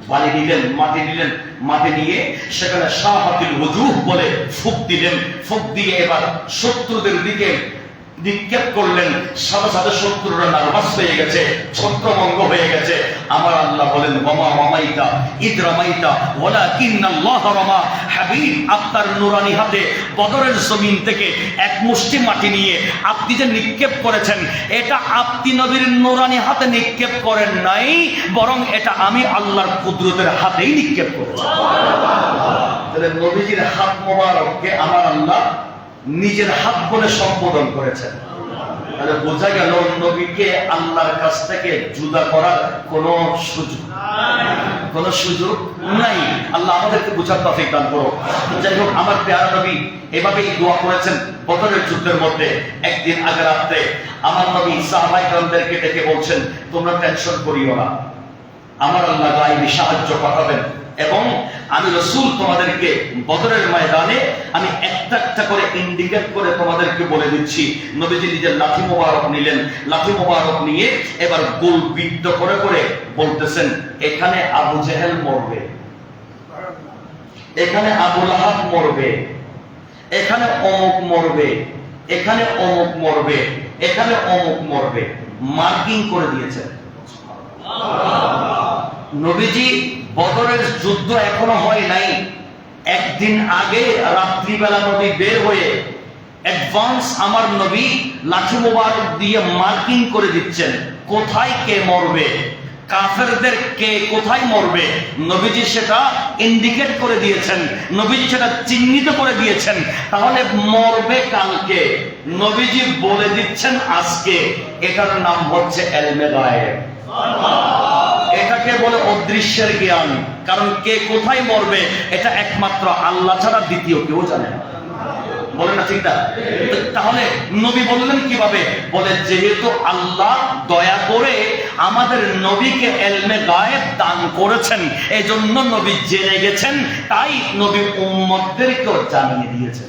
বালি নিলেন, মাটি নিলেন, মাটি নিয়ে সেখানে শাহাতিল ওজুহ বলে ফুক দিলেন। ফুক দিয়ে এবার শত্রুদের দিকে নিক্ষেপ করলেন। সাথে সাথে শত্রুরা নার্ভাস হয়ে গেছে, ছত্রভঙ্গ হয়ে গেছে। আমার আল্লাহ বলেন ওয়ামা রামাইতা ইদ রামাইতা ওয়ালাকিন্নাল্লাহ রামা। হাবিব, আপনার নুরানি হাতে বদরের জমিন থেকে এক মুষ্টি মাটি নিয়ে আপনি যে নিক্ষেপ করেছেন, এটা আপনি নবীর নুরানি হাতে নিক্ষেপ করেন নাই, বরং এটা আমি আল্লাহর কুদরতের হাতেই নিক্ষেপ করেছি। তাহলে নবীজির হাত মোবারককে আমার আল্লাহ নিজের হাত বলে সম্বোধন করেছেন। তাহলে বোঝা গেল নবীকে আল্লাহর কাছ থেকে জুদা করার কোন সুযোগ নাই। আল্লাহ আমাদেরকে বোঝার তৌফিক দান করো। যাই হোক, আমার প্যারা নবী এভাবেই দোয়া করেছেন বদরের যুদ্ধের মধ্যে। একদিন আগে রাত্রে আমার নবী সাহাবায়ে কেরামদেরকে ডেকে বলছেন, তোমরা টেনশন করিও না, আমার আল্লাহ গায়বী সাহায্য পাঠাবেন এবং আমি রাসূল তোমাদেরকে বদরের ময়দানে আমি একটা একটা করে ইন্ডিকেট করে তোমাদেরকে বলে দিচ্ছি। নবীজি নিজের লাঠি মোবারক নিলেন, লাঠি মোবারক নিয়ে এবার গোল বিদ্ধ করে করে বলতেছেন, এখানে আবু জেহেল মরবে, এখানে আবু লাহাব মরবে, এখানে অমুক মরবে, এখানে অমুক মরবে, এখানে অমুক মরবে। মার্কিং করে দিয়েছেন। নবীজি বদরের যুদ্ধ এখনো হয় নাই, একদিন আগে রাত্রিবেলা নবী বের হয়ে অ্যাডভান্স আমার নবী লাঠি মোবারক দিয়ে মার্কিং করে দিচ্ছেন কোথায় কে মরবে, কাফেরদের কে কোথায় মরবে। নবীজি সেটা ইন্ডিকেট করে দিয়েছেন, নবীজি সেটা চিহ্নিত করে দিয়েছেন। তাহলে মরবে কালকে, নবীজি বলে দিচ্ছেন আজকে। এটার নাম হচ্ছে ইলমে গায়েব। এটাকে বলে অদৃশ্যের জ্ঞান। কারণ কে কোথায় মরবে এটা একমাত্র আল্লাহ ছাড়া দ্বিতীয় কেউ জানে না। বলে না ঠিক না? তাহলে নবী বললেন কিভাবে? বলে যেহেতু আল্লাহ দয়া করে আমাদের নবীকে ইলমে গায়েব দান করেছেন, এজন্য নবী জেনে গেছেন, তাই নবী উম্মতদেরকেও জানিয়ে দিয়েছেন।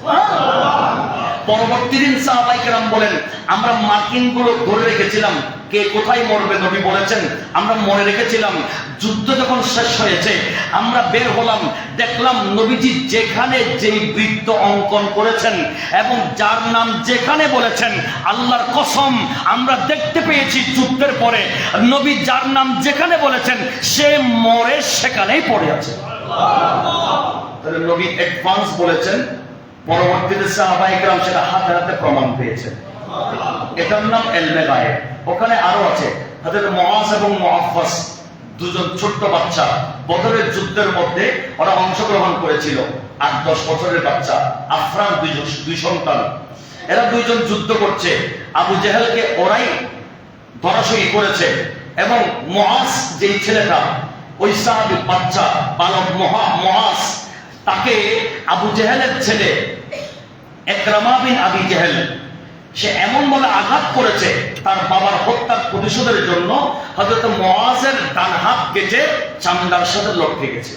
পরবর্তী দিন সাহাবায়ে কেরাম বলেন, আমরা মার্কিং গুলো ধরে রেখেছিলাম, কে কোথায় মরবে নবী বলেছেন, আমরা মনে রেখেছিলাম। যুদ্ধ যখন শেষ হয়েছে আমরা বের হলাম, দেখলাম নবীজি যেখানে যেই বৃত্ত অঙ্কন করেছেন এবং যার নাম যেখানে বলেছেন, আল্লাহর কসম আমরা দেখতে পেয়েছি যুদ্ধের পরে নবী যার নাম যেখানে বলেছেন সে মরে সেখানেই পড়ে আছে। তাহলে নবী অ্যাডভান্স বলেছেন, পরবর্তীতে সাহাবায়ে কেরাম সেটা হাতে হাতে প্রমাণ পেয়েছেন। এটার নাম ইলমে গায়েব। ওখানে আরো আছে, হযরত মুআজ এবং মুআফফাস, দুজন ছোট্ট বাচ্চা, বদরের যুদ্ধের মধ্যে ওরা অংশগ্রহণ করেছিল। 8-10 বছরের বাচ্চা, আফরান দুই সন্তান। এরা দুইজন যুদ্ধ করছে। আবু জেহেলকে ওরাই ধরাশয়ী করেছে এবং মুআজ যেই ছেলেটা, ওই সাহাবী বাচ্চা বালক মুআজ, তাকে আবু জেহেলের ছেলে ইকরামা বিন আবি জেহেল সে এমন ভাবে আঘাত করেছে, তার বাবার হত্যার প্রতিশোধের জন্য হযরত মুআজের ডান হাত কেটে চামড়ার সাথে লটকে গেছে।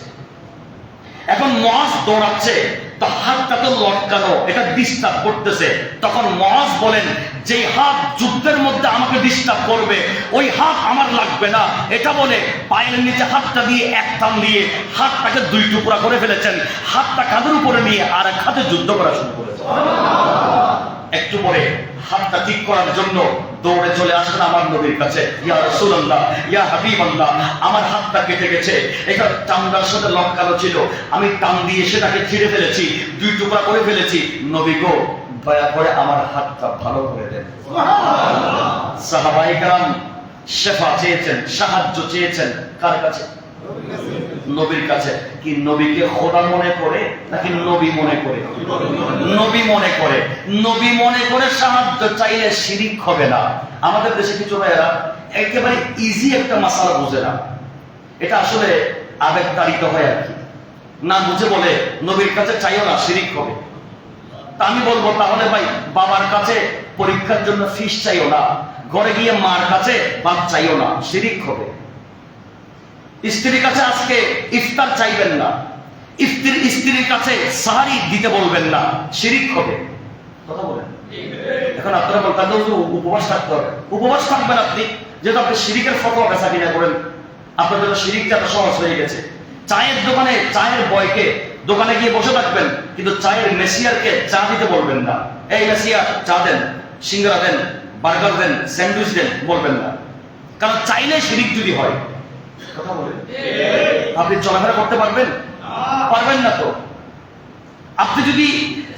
এখন মুআজ দৌড়াচ্ছে, তো হাতটা তো লটকানো, এটা ডিস্টার্ব করতেছে। তখন মুআজ বলেন, যে হাত যুদ্ধের মধ্যে আমাকে ডিস্টার্ব করবে ওই হাত আমার লাগবে না। এটা বলে পায়ের নিচে হাতটা দিয়ে এক টান দিয়ে হাতটাকে 2 টুকরা করে ফেলেছেন। হাতটা কাঁধের উপরে নিয়ে আর এক হাতে যুদ্ধ করা শুরু করেছেন। একটু পরে হাতটা ঠিক করার জন্য দৌড়ে চলে আসলেন আমার নবীর কাছে, ইয়া রাসূলুল্লাহ, ইয়া হাবিবাল্লাহ, আমার হাতটা কেটে গেছে, এটা চামড়ার সাথে লটকানো ছিল, আমি টান দিয়ে সেটাকে ছিঁড়ে ফেলেছি, 2 টুকরা করে ফেলেছি। নবী গো, দয়া করে আমার হাতটা ভালো করে দেন। সাহাবায়ে কেরাম শেফা চেয়েছেন, সাহায্য চেয়েছেন কার কাছে? নবীর কাছে। কি নবীকে খোদা মনে করে নাকি নবী মনে করে? নবী মনে করে। নবী মনে করে সাহায্য চাইলে শিরিক হবে না। আমাদের দেশে কিছু ভাইয়েরা একেবারে ইজি একটা মাসালা বুঝে না, এটা আসলে আবেগ তাড়িত হয় আর কি, না বুঝে বলে নবীর কাছে চাইও না, শিরিক হবে। তা আমি বলবো, তাহলে ভাই বাবার কাছে পরীক্ষার জন্য ফিস চাইও না, ঘরে গিয়ে মার কাছে বাদ চাইও না, শিরিক হবে। স্ত্রীর কাছে আজকে ইফতার চাইবেন না, স্ত্রীর কাছে সাহারি দিতে বলবেন না, শিরিক হবে। কথা বলেন। এখন আপনারা বলতেন উপবাস থাকতে হবে, উপবাস থাকবেন আপনি, যেহেতু আপনি শিরিকের ফতোয়া বেচা কিনা করেন, আপনার জন্য শিরিকটা এত সহজ হয়ে গেছে। চায়ের দোকানে চায়ের বয়কে দোকানে গিয়ে বসে থাকবেন, কিন্তু চায়ের মেসিয়ারকে চা দিতে বলবেন না। এই মেসিয়ার চা দেন, সিঙ্গারা দেন, বার্গার দেন, স্যান্ডউইচ দেন, বলবেন না। কারণ চাইলে শিরিক যদি হয়, কথা বলেন, আপনি চলাফেরা করতে পারবেন? পারবেন না তো। আপনি যদি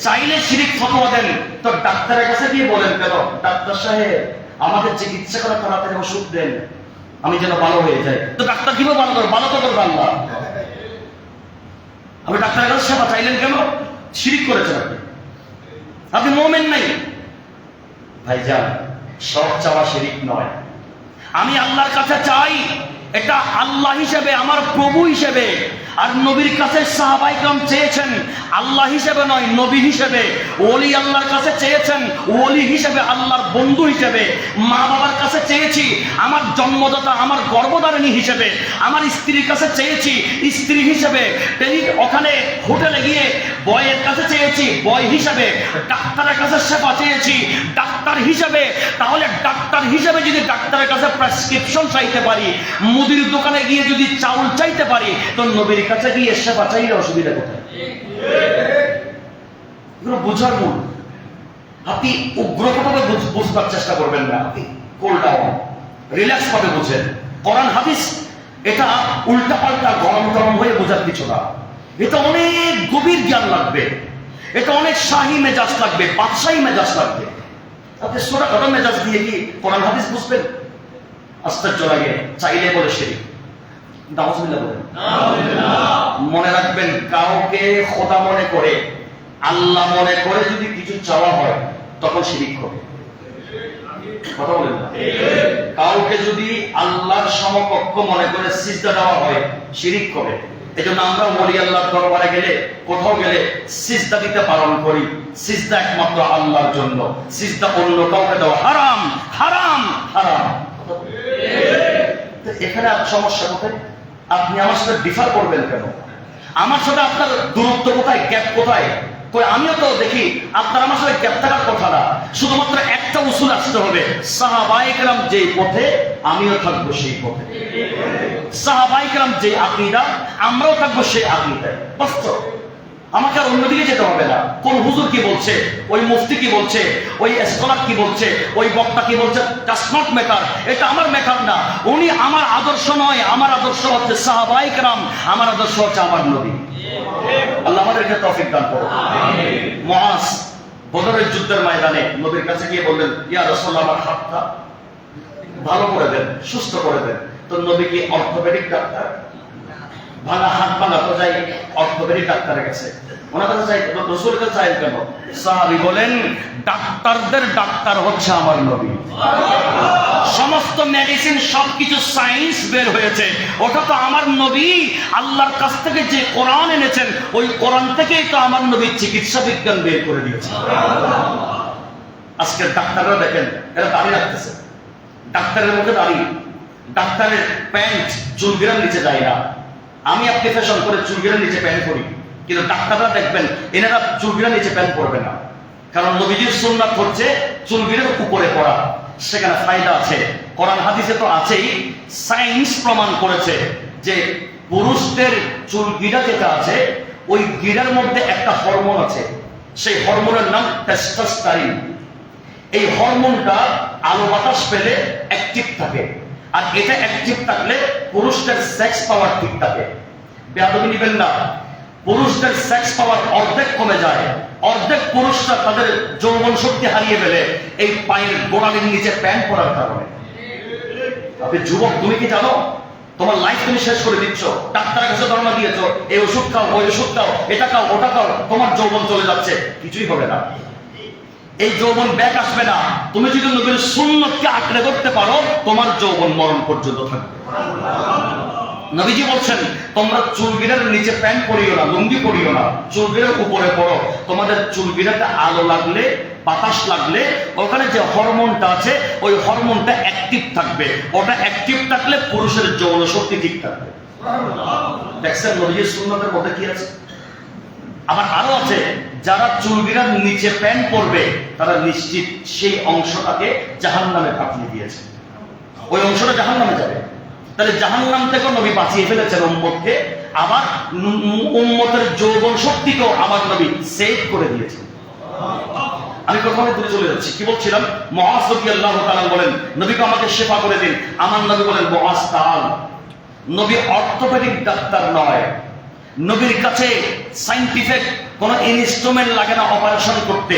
চাইলে শিরিক ফতোয়া দেন, তো ডাক্তারের কাছে গিয়ে বলেন কেন, ডাক্তার সাহেব আমাকে চিকিৎসা করে তাড়াতাড়ি ওষুধ দেন, আমি যেন ভালো হয়ে যাই। তো ডাক্তার কিভাবে ভালো করবে? ভালো তো করবে আল্লাহ। আপনি ডাক্তারের কাছে সেবা চাইলেন কেন? শিরিক করেছেন আপনি, আপনি মুমিন নাই। ভাইজান, সব চাওয়া শিরিক নয়। আমি আল্লাহর কাছে চাই, এটা আল্লাহ হিসেবে, আমার প্রভু হিসেবে। আর নবীর কাছে সাহাবায়ে কেরাম চেয়েছেন আল্লাহ হিসেবে নয়, নবী হিসেবে। ওলি আল্লাহর কাছে চেয়েছেন ওলি হিসেবে, আল্লাহর বন্ধু হিসেবে। মা বাবার কাছে চেয়েছি আমার জন্মদাতা, আমার গর্ভধারিণী হিসেবে। আমার স্ত্রীর কাছে চেয়েছি স্ত্রী হিসেবে। ওখানে হোটেলে গিয়ে বয়ের কাছে চেয়েছি বয় হিসেবে। ডাক্তারের কাছে সেবা চেয়েছি ডাক্তার হিসেবে। তাহলে ডাক্তার হিসেবে যদি ডাক্তারের কাছে প্রেসক্রিপশন চাইতে পারি, মুদির দোকানে গিয়ে যদি চাউল চাইতে পারি, তো নবীর কাছে গিয়ে সেবা চাইলে অসুবিধা কোথায়? এগুলো বোঝার মূল। আপনি উগ্রভাবে বুঝবার চেষ্টা করবেন না, আপনি কোল ডাউন, রিল্যাক্স ভাবে বুঝেন। কোরআন হাদিস এটা উল্টা পাল্টা গরম গরম হয়ে বোঝার কিছু না। এটা অনেক গভীর জ্ঞান লাগবে, এটা অনেক শাহী মেজাজ লাগবে, বাদশাহী মেজাজ লাগবে। আপনি ছোটখাটো মেজাজ দিয়ে কি কোরআন হাদিস বুঝবেন? আশ্চর্য লাগে। চাইলে বলে শিরিক। মনে রাখবেন, কাউকে খোদা মনে করে, আল্লাহ মনে করে যদি কিছু চাওয়া হয়, তখন শিরিক হবে। কথা বলেন না? কাউকে যদি আল্লাহর সমকক্ষ মনে করে সিজদা দেওয়া হয়, শিরিক হবে। এজন্য আমরা ওলি আল্লাহর দরবারে গেলে, কোথাও গেলে সিজদা দিতে বারণ করি। সিজদা একমাত্র আল্লাহর জন্য, সিজদা অন্য কাউকে দেওয়া হারাম, হারাম, হারাম। এখানে সমস্যা কোথায়? আপনি আমার সাথে ডিফার করবেন কেন? আমার সাথে আপনার দূরত্ব কোথায়, গ্যাপ কোথায়? আমিও তো দেখি আপনার আমার সাথে গ্যাপ থাকার কথা না। শুধুমাত্র একটা উসুল আসতে হবে, সাহাবায়ে কেরাম যে পথে আমিও থাকবো সেই পথে। সাহাবায়ে কেরাম যে আকীদা, আমরাও থাকবো সেই আকীদায়। বাস্তব। আমাকে আর অন্যদিকে যেতে হবে না। কোন হুজুর কি বলছে, ওই মুফতি কি বলছে, ওই স্কলার কি বলছে, ওই বক্তা কি বলছে, ডাজ নট ম্যাটার। এটা আমার ম্যাটার না। উনি আমার আদর্শ নয়, আমার আদর্শ হচ্ছে সাহাবায়ে কেরাম, আমার আদর্শ হচ্ছে আমার নবী। আল্লাহ আমাদেরকে তৌফিক দান করুন। মুআজ বদরের যুদ্ধের ময়দানে নবীর কাছে গিয়ে বললেন, ইয়া রাসূলুল্লাহ, আমার হাতটা ভালো করে দেন, সুস্থ করে দেন। তো নবী কি অর্থোপেডিক ডাক্তার? ভাঙা হাত ভাঙা তো যাই অর্থোপেডিক ডাক্তারের কাছে, ওনার কাছে চাই, রাসূলের কাছে চাই কেন? সাহাবী বলেন, ডাক্তারদের ডাক্তার হচ্ছে আমার নবী। সমস্ত মেডিসিন, সবকিছু সায়েন্স বের হয়েছে, ওটা তো আমার নবী আল্লাহর কাছ থেকে যে কোরআন এনেছেন, ওই কোরআন থেকেই তো আমার নবী চিকিৎসা বিজ্ঞান বের করে দিয়েছে। আজকের ডাক্তাররা দেখেন, এরা দাঁড়িয়ে রাখতেছে, ডাক্তারের মধ্যে দাঁড়িয়ে, ডাক্তারের প্যান্ট চুলগিরার নিচে যায় না। আমি আপনি ফ্যাশন করে চুলগিরার নিচে প্যান্ট করি, কিন্তু ডাক্তাররা দেখবেন এনারা চুলগিরার নিচে প্যান্ট পরবে না। কারণ নবীজির সুন্নাত হচ্ছে চুলগিরার উপরে পড়া, সেখানে ফায়দা আছে। কোরআন হাদিসে তো আছেই, সায়েন্স প্রমাণ করেছে যে পুরুষদের চুলগিরা যেটা আছে, ওই গিরার মধ্যে একটা হরমোন আছে, সেই হরমোনের নাম টেস্টোস্টেরন। এই হরমোনটা আলো বাতাস পেলে অ্যাক্টিভ থাকে, আর এটা অ্যাক্টিভ থাকলে পুরুষদের সেক্স পাওয়ার ঠিক থাকে। বেয়াদবি নিবেন না, পুরুষদের সেক্স পাওয়ার অর্ধেক কমে যায়। অর্ধেক পুরুষরা তাদের যৌবন শক্তি হারিয়ে ফেলে এই পায়ের গোড়ালির নিচে প্যান্ট পরার কারণে। আপনি যুবক, তুমি কি জানো তোমার লাইফ তুমি শেষ করে দিচ্ছ? ডাক্তারের কাছে ধর্ণা দিয়েছো, এই ওষুধ খাও, ওই ওষুধ খাও, এটা খাও, ওটা খাও, তোমার যৌবন চলে যাচ্ছে, কিছুই হবে না। এই যৌবন ব্যাক আসবে না। তুমি যদি নবীর সুন্নতকে আঁকড়ে ধরতে পারো, তোমার যৌবন মরণ পর্যন্ত থাকবে। নবীজি বলছেন, তোমরা চুলগিরার নিচে প্যান্ট পরিও না, লুঙ্গি পরিও না, চুলগিরার উপরে পরো। তোমাদের চুলগিরাতে আলো লাগলে, বাতাস লাগলে, ওখানে যে হরমোনটা আছে, ওই হরমোনটা অ্যাক্টিভ থাকবে। ওটা অ্যাক্টিভ থাকলে পুরুষের যৌন শক্তি ঠিক থাকবে। দেখছেন নবীর সুন্নতের মধ্যে কি আছে? আবার আরো আছে, যারা চুলবিরার নিচে প্যান্ট পরবে তারা নিশ্চিত সেই অংশটাকে জাহান্নামে পাঠিয়ে দিয়েছে, ওই অংশটা জাহান্নামে যাবে। তাহলে জাহান্নাম থেকে নবী বাঁচিয়ে ফেলেছেন উম্মতকে, আবার উম্মতের যৌবন শক্তিকেও আমার নবী সেভ করে দিয়েছেন। আমি কোথাও দূরে চলে যাচ্ছি, কি বলছিলাম? মুআজ রাদিয়াল্লাহু তাআলা বলেন, নবীকে আমাকে শেফা করে দিন। আমার নবী বলেন, মুআজ তাআল। নবী অর্থোপেডিক ডাক্তার নয়, নবীর কাছে সাইন্টিফিক কোন ইনস্ট্রুমেন্ট লাগে না অপারেশন করতে,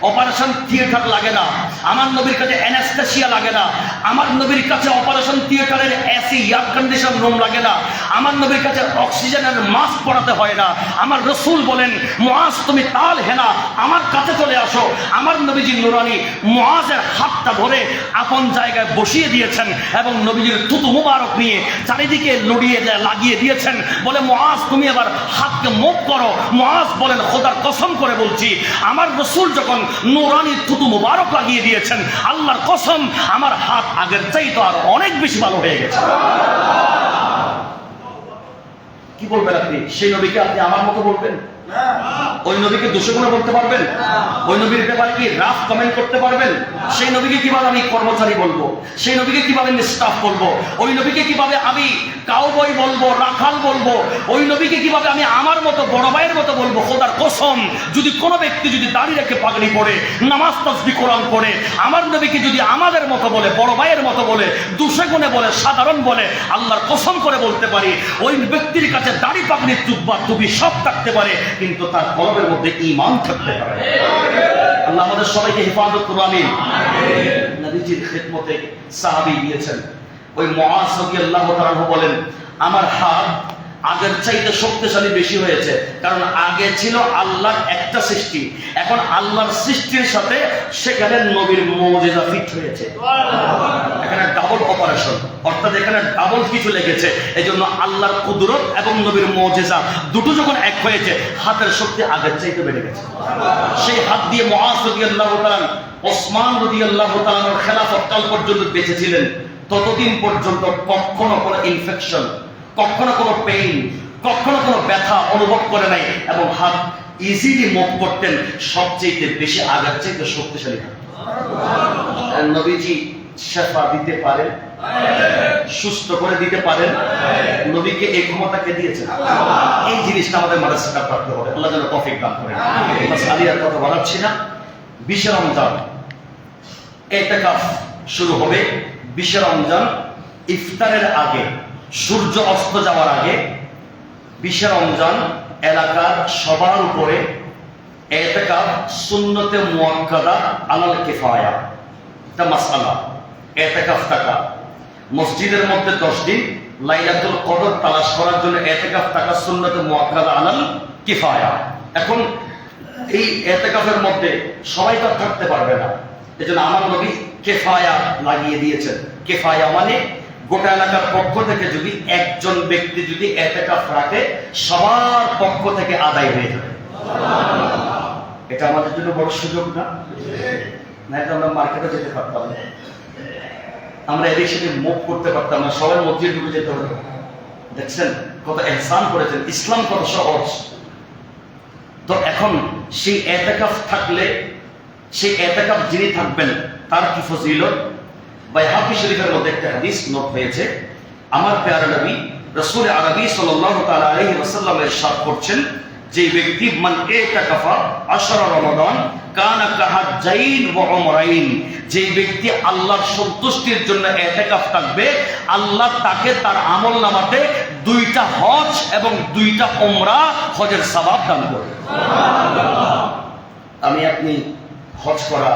অপারেশন থিয়েটার লাগে না। আমার নবীর কাছে অ্যানেস্থেসিয়া লাগে না, আমার নবীর কাছে অপারেশন থিয়েটারের এসি এয়ার কন্ডিশন রুম লাগে না, আমার নবীর কাছে অক্সিজেনের মাস্ক পরাতে হয় না। আমার রাসূল বলেন, মুআজ তুমি তাল হেনা আমার কাছে চলে আসো। আমার নবীজি নুরানি মুআজের হাতটা ধরে আপন জায়গায় বসিয়ে দিয়েছেন এবং নবীজির থুতু মুবারক নিয়ে চারিদিকে লড়িয়ে লাগিয়ে দিয়েছেন। বলে, মুআজ তুমি এবার হাতকে মুভ করো। মুআজ বলেন, খোদার কসম করে বলছি, আমার রাসূল যখন নুরানি থুতু মুবারক লাগিয়ে দিয়েছেন, আল্লাহর কসম আমার হাত আগের চাইতে আর অনেক বেশি ভালো হয়ে গেছে। কি বলবেন আপনি? সেই নবীকে আপনি আমার মতো বলবেন? ওই নবীকে দোষগুলো বলতে পারবেন? ওই নবীর ব্যাপারে কি রাফ কমেন্ট করতে পারবেন? সেই নবীকে কিভাবে আমি কর্মচারী বলবো? সেই নবীকে কিভাবে আমি স্টাফ বলবো? ওই নবীকে কিভাবে আমি কাউবয় বলবো, রাখাল বলবো? ওই নবীকে কিভাবে আমি আমার মতো বড় ভাইয়ের মতো বলবো? খোদার কসম, যদি কোনো ব্যক্তি যদি দাঁড়িয়ে রেখে পাগড়ি পড়ে, নামাজ তাসবিহ কোরআন পড়ে, আমার নবীকে যদি আমাদের মতো বলে, বড় ভাইয়ের মতো বলে, দুশে গুণে বলে, সাধারণ বলে, আল্লাহর কসম করে বলতে পারি, ওই ব্যক্তির কাছে দাড়ি পাগড়ি জুব্বা টুপি সব থাকতে পারে, কিন্তু তার কলবের মধ্যে ঈমান থাকতে পারে। আল্লাহ আমাদের সবাইকে হেফাজত করুন, আমিন। নবীজির খিদমতে সাহাবী গিয়েছেন, ওই মুআজ রাদিয়াল্লাহু তাআলা বলেন, আমার হাত আগের চাইতে শক্তিশালী বেশি হয়েছে, কারণ আগে ছিল আল্লাহর একটা সৃষ্টি, এখন আল্লাহর সৃষ্টির সাথে সেখানে নবীর মুজিজা ফিট হয়েছে। এখানে ডাবল অপারেশন, অর্থাৎ এখানে ডাবল কিছু লেগেছে। এই জন্য আল্লাহর কুদরত এবং নবীর মুজিজা দুটো যখন এক হয়েছে, হাতের শক্তি আগের চাইতে বেড়ে গেছে। সেই হাত দিয়ে মুআজ রাদিয়াল্লাহু তাআলা ওসমান রাদিয়াল্লাহু তাআলার খেলাফত কাল পর্যন্ত বেঁচে ছিলেন। ততদিন পর্যন্ত কখনো কোনো ইনফেকশন, কখনো কোনো পেইন, কখনো কোনো ব্যথা অনুভব করে নাই, এবং হাত ইজিলি মুভ করতেন। সবচেয়ে বেশি আগের চাইতে শক্তিশালী হাত। নবীজি শেফা দিতে পারেন, সুস্থ করে দিতে পারেন। নবীকে এই ক্ষমতাকে দিয়েছেন। এই জিনিসটা আমাদের মাঝে সেটা করতে হবে। আল্লাহ যেন তৌফিক দান করেন। আলিয়ার কথা বলাচ্ছি না। 20 রমজান ইতিকাফ শুরু হবে। 20 রমজান ইফতারের আগে, সূর্য অস্ত যাওয়ার আগে 20 রমজান এলাকার সবার উপরে ইতিকাফ সুন্নতে মুআক্কাদা আলাল কিফায়া, এটা মাসআলা। ইতিকাফ থাকা, মসজিদের মধ্যে 10 দিন লাইলাতুল কদর তালাশ করার জন্য ইতিকাফ থাকা সুন্নতে মুআক্কাদা আলাল কিফায়া। এখন এই ইতিকাফের মধ্যে সবাই তো থাকতে পারবে না, এজন্য আমার নবী কিফায়া লাগিয়ে দিয়েছেন। কিফায়া মানে গোটা এলাকার পক্ষ থেকে যদি একজন ব্যক্তি যদি ইতিকাফ রাখে, সবার পক্ষ থেকে আদায় হয়ে যাবে। এটা আমাদের জন্য বড় সুযোগ না? নাইলে আমরা মার্কেটে যেতে পারতাম না, আমরা এদিক সেদিক মুভ করতে পারতাম না, সবাই মসজিদ ঢুকে যেতে হতো। দেখছেন কত ইহসান করেছেন, ইসলাম কত সহজ। তো এখন সেই ইতিকাফ থাকলে, সেই ইতিকাফ যিনি থাকবেন তার কি ফজিলত? বাইহাকি শরীফের মধ্যে একটা হাদিস নোট হয়েছে। আমার প্যারা নবী রাসূল আরবি সাল্লাল্লাহু তাআলা আলাইহি ওয়াসাল্লাম ইরশাদ করছেন, যে ব্যক্তি মান ইতিকাফা 10 রমাদান কানা কাহাজ্জাইন ওয়া উমরাইন, যে ব্যক্তি আল্লাহর সন্তুষ্টির জন্য ইতিকাফ থাকবে, আল্লাহ তাকে তার আমলনামাতে 2টা হজ এবং 2টা উমরা হজের সওয়াব দান করবে। সুবহানাল্লাহ। আমি আপনি হজ করা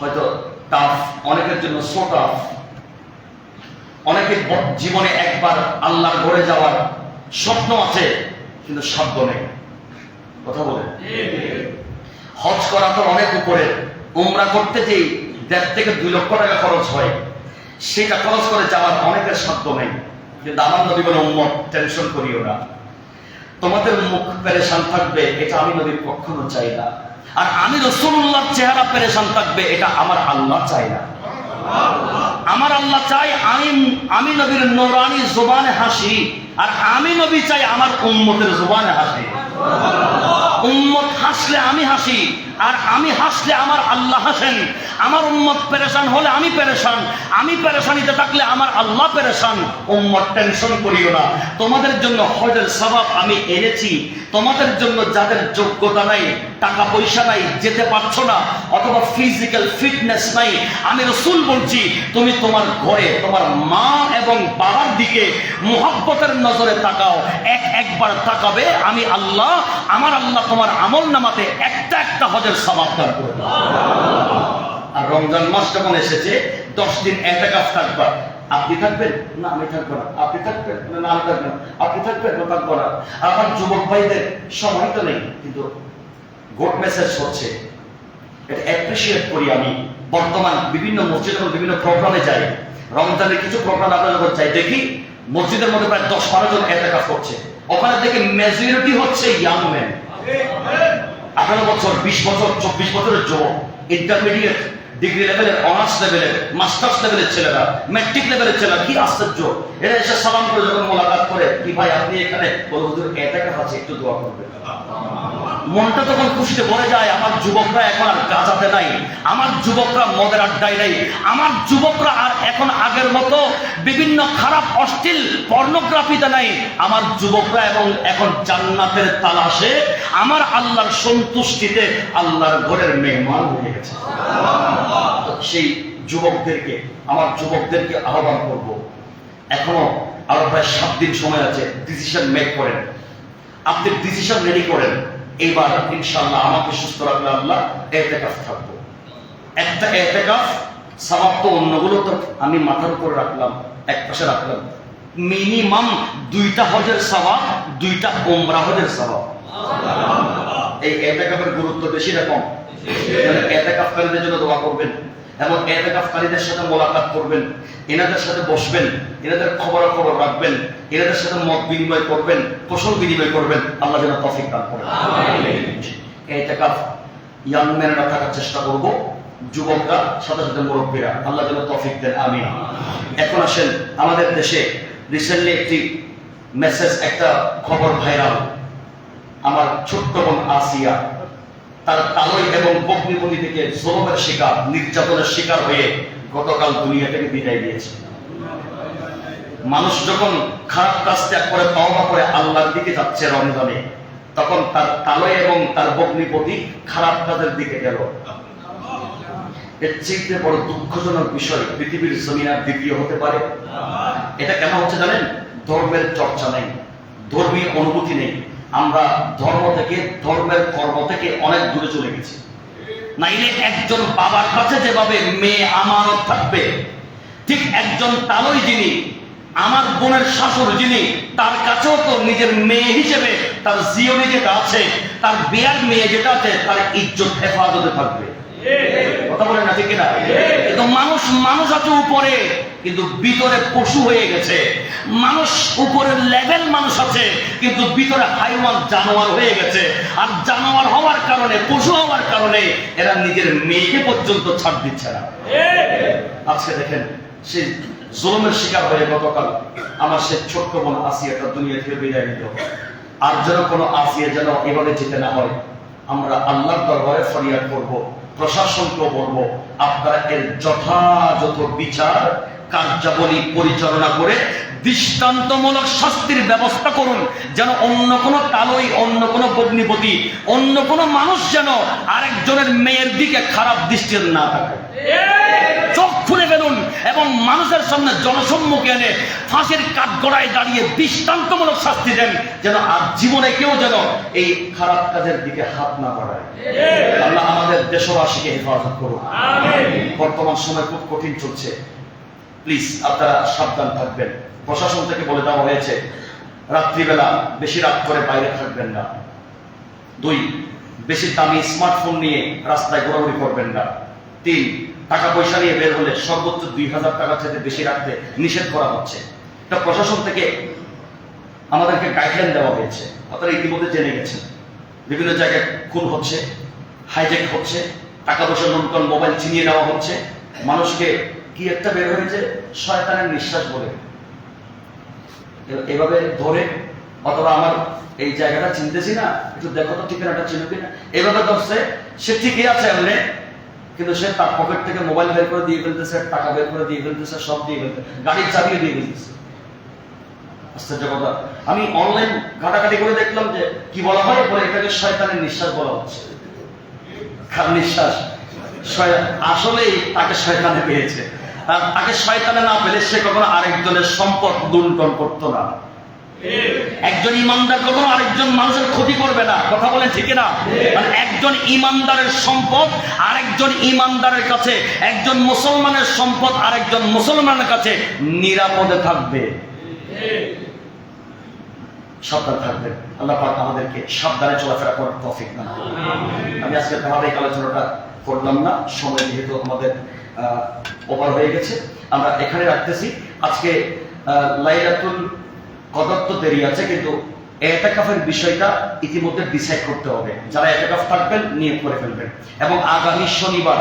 হয়তো টাফ, অনেকের জন্য সো টাফ। অনেকের জীবনে একবার আল্লাহর ঘরে যাওয়ার স্বপ্ন আছে, কিন্তু সাধ্য নেই। কথা বলে হজ করা তো অনেক উপরে, উমরা করতে যেই 1.5 থেকে 2 লক্ষ টাকা খরচ হয়, সেটা খরচ করে যাওয়ার অনেকের সাধ্য নেই। কিন্তু আমার নবী বলে, উম্মত টেনশন করিও না, তোমাদের মুখ পেরেশান থাকবে, এটা আমি নবী কখনো চাই না। আর আমি রাসূলুল্লাহর চেহারা পেরেশান থাকবে, এটা আমার আল্লাহ চাই না। আমার আল্লাহ চাই আমি নবীর নূরানি জবানে হাসি, আর আমি নবী চাই আমার উম্মতের জবানে হাসি। উম্মত হাসলে আমি হাসি, আর আমি হাসলে আমার আল্লাহ হাসেন। আমার উম্মত পেরেশান হলে আমি পেরেশান, আমি পেরেশানিতে থাকলে আমার আল্লাহ পেরেশান। উম্মত টেনশন করিও না, তোমাদের জন্য হজের সওয়াব আমি এনেছি। তোমাদের জন্য যাদের যোগ্যতা নাই, টাকা পয়সা নাই, যেতে পারছো না, অথবা ফিজিক্যাল ফিটনেস নাই, আমি রাসূল বলছি তুমি তোমার ঘরে তোমার মা এবং বাবার দিকে মুহাব্বতের নজরে তাকাও। একবার তাকাবে, আমি আল্লাহ, আমার আল্লাহ তোমার আমল নামাতে একটা একটা হজের সওয়াব দান করবে। আর রমজান মাস যখন এসেছে 10 দিন ইতিকাফ থাকবা। আপনি থাকবেন না আমি থাকবো না, আপনি থাকবেন না আমি থাকবো না, আপনি থাকবেন না থাকবো না। আমার যুবক ভাইদের সময় তো নেই, কিন্তু গুড মেসেজ হচ্ছে, এটা অ্যাপ্রিশিয়েট করি আমি। বর্তমান বিভিন্ন মসজিদ এবং বিভিন্ন প্রোগ্রামে যাই, রমজানের কিছু প্রোগ্রাম আপনারা যখন যাই দেখি মসজিদের মধ্যে প্রায় 10-12 জন ইতিকাফ করছে। ওখানে থেকে মেজরিটি হচ্ছে ইয়াং ম্যান, 18 বছর, 20 বছর, 24 বছরের যুবক, ইন্টারমিডিয়েট, ডিগ্রি লেভেলের, অনার্স লেভেলের, মাস্টার্স লেভেলের ছেলেরা, ম্যাট্রিক লেভেলের ছেলেরা। কি আশ্চর্য! এরা এসে সালাম করে যখন মোলাকাত করে, কি ভাই আপনি এখানে? বলে হুজুর ইতিকাফ আছে, একটু দোয়া করবেন। মনটা তখন খুশিতে ভরে যায়। আমার যুবকরা এখন আর গাজাতে নাই, আমার যুবকরা মদের আড্ডায় নাই, আমার যুবকরা আর এখন আগের মতো বিভিন্ন খারাপ অশ্লীল পর্নোগ্রাফিতে নাই। আমার যুবকরা এবং এখন জান্নাতের তালাশে, আমার আল্লাহর সন্তুষ্টিতে আল্লাহর ঘরের মেহমান হয়ে গেছে। সেই যুবকদেরকে, আমার যুবকদেরকে আহ্বান করব, এখনো আরো প্রায় 7 দিন সময় আছে, ডিসিশন মেক করেন, আপনি ডিসিশন রেডি করেন। এইবার ইনশাআল্লাহ আমাকে সুস্থ রাখলে আল্লাহ ইতিকাফ থাকবো। একটা ইতিকাফ সওয়াব তো, অন্যগুলো তো আমি মাথার উপর রাখলাম, এক পাশে রাখলাম। মিনিমাম 2টা হজের সওয়াব, 2টা উমরা হজের সওয়াব। এই ইতিকাফের গুরুত্ব বেশি না কম? ইতিকাফকারীদের জন্য দোয়া করবেন এবং ইতিকাফকারীদের সাথে মোলাকাত করবেন, এনাদের সাথে বসবেন, এনাদের খবরাখবর রাখবেন, এনাদের সাথে মত বিনিময় করবেন, কুশল বিনিময় করবেন। আল্লাহ যেন তৌফিক দান করেন। ইতিকাফ ইয়াং ম্যানরা থাকার চেষ্টা করব, যুবকরা, সাথে সাথে মুরব্বীরা, আল্লাহ যেন তৌফিক দেন, আমিন। এখন আসেন, আমাদের দেশে রিসেন্টলি একটি মেসেজ, একটা খবর ভাইরাল। আমার ছোট্ট বোন আসিয়া তার তালই এবং বকরিবন্দি থেকে জুলুমের শিকার, নির্যাতনের শিকার হয়ে গতকাল দুনিয়া থেকে বিদায় দিয়েছে। মানুষ যখন খারাপ কাজ ত্যাগ করে তওবা করে আল্লাহর দিকে যাচ্ছে রমজানে, তখন তার তালই এবং তার বকরিবন্দি খারাপ কাজের দিকে গেল। এর চেয়ে বড় দুঃখজনক বিষয় পৃথিবীর জমিন আর দ্বিতীয় হতে পারে? এটা কেন হচ্ছে জানেন? ধর্মের চর্চা নেই, ধর্মীয় অনুভূতি নেই। আমরা ধর্ম থেকে, ধর্মের কর্ম থেকে অনেক দূরে চলে গেছি। নাইলে একজন বাবার কাছে যেভাবে মেয়ে আমানত থাকবে, ঠিক একজন তালই যিনি, আমার বোনের শাশুড় যিনি, তার কাছেও তো নিজের মেয়ে হিসেবে তার জিওনি যেটা আছে, তার বিয়ার মেয়ে যেটা আছে, তার ইজ্জত হেফাজতে থাকবে। কথা বলেন না ঠিক কিনা? কিন্তু মানুষ আছে উপরে, কিন্তু ভিতরে পশু হয়ে গেছে। মানুষ উপরের লেভেল মানুষ আছে, কিন্তু ভিতরে হাইওয়ান, জানোয়ার হয়ে গেছে। আর জানোয়ার হওয়ার কারণে, পশু হওয়ার কারণে এরা নিজের মেয়েকে পর্যন্ত ছাড় দিচ্ছে না। আজকে দেখেন, সেই জুলুমের শিকার হয়ে গতকাল আমার সে ছোট্ট বোন আসিয়াটা দুনিয়া থেকে বিদায় নিল। আর যেন কোনো আসিয়া যেন এভাবে যেতে না হয়, আমরা আল্লাহর দরবারে ফরিয়াদ করব, প্রশাসনকে বলবো, আপনারা এর যথাযথ বিচার কার্যাবলী পরিচালনা করে দৃষ্টান্তমূলক শাস্তির ব্যবস্থা করুন, যেন অন্য কোনো তালই, অন্য কোনো বগ্নিপতি, অন্য কোনো মানুষ যেন আরেকজনের মেয়ের দিকে খারাপ দৃষ্টির না থাকে। চোখ খুলে ফেলুন এবং মানুষের সামনে জনসম্মুখে এনে ফাঁসির কাঠগড়ায় দাঁড়িয়ে দৃষ্টান্তমূলক শাস্তি দেন, যেন আর জীবনে কেউ যেন এই খারাপ কাজের দিকে হাত না বাড়ায়। আল্লাহ আমাদের দেশবাসীকে হেফাজত করুন। বর্তমান সময় খুব কঠিন চলছে, প্লিজ আপনারা সাবধান থাকবেন। প্রশাসন থেকে বলে দেওয়া হয়েছে রাত্রিবেলা বেশি রাত করে বাইরে থাকবেন না। 2, বেশি দামি স্মার্টফোন নিয়ে রাস্তায় ঘোরাঘুরি করবেন না। 3, টাকা পয়সা নিয়ে বের হলে সর্বোচ্চ 2000 টাকা থেকে বেশি রাখতে নিষেধ করা হচ্ছে। এটা প্রশাসন থেকে আমাদেরকে গাইডলাইন দেওয়া হয়েছে। আপনারা ইতিমধ্যে জেনে গেছেন, বিভিন্ন জায়গায় খুন হচ্ছে, হাইজ্যাক হচ্ছে, টাকা পয়সা লুণ্ঠন, মোবাইল ছিনিয়ে নেওয়া হচ্ছে। মানুষকে কি একটা বের হয়েছে শয়তানের নিঃশ্বাস বলে, এভাবে ধরে, অথবা আমার এই জায়গাটা চিনতেছি না, একটু দেখো তো ঠিকানাটা চিনো কিনা, এভাবে ধরছে, সে ঠিকই আছে এমনি, কিন্তু সে তার পকেট থেকে মোবাইল বের করে দিয়ে ফেলতেছে, টাকা বের করে দিয়ে ফেলতেছে, সব দিয়ে ফেলতেছে, গাড়ির চাবিয়ে দিয়ে ফেলতেছে। আশ্চর্য কথা, আমি অনলাইন ঘাটাঘাটি করে দেখলাম যে কি বলা হয়, বলে এটাকে শয়তানের নিঃশ্বাস বলা হচ্ছে। কার নিঃশ্বাস? আসলেই তাকে শয়তানে পেয়েছে, আর তাকে শয়তানে না পেলে সে কখনো আরেকজনের সম্পদ লুণ্ঠন করতো না। একজন ইমানদার কখনো আরেকজন মানুষের ক্ষতি করবে না, কথা বলেন ঠিক না? মানে একজন ইমানদারের সম্পদ আরেকজন ইমানদারের কাছে, একজন মুসলমানের সম্পদ আরেকজন মুসলমানের কাছে নিরাপদে থাকবে, সাবধান থাকবেন। আল্লাহ পাক আমাদেরকে সাবধানে চলাফেরা করার তৌফিক দান করুন। আমি আজকে ধারাবাহিক আলোচনাটা করলাম না, সময় যেহেতু আমাদের ওভার হয়ে গেছে, আমরা এখানে রাখতেছি। আজকে লাইলাতুল কদর তো দেরি আছে, কিন্তু ইতিকাফের বিষয়টা ইতিমধ্যে ডিসাইড করতে হবে। যারা ইতিকাফ থাকবেন নিয়ত করে ফেলবেন, এবং আগামী শনিবার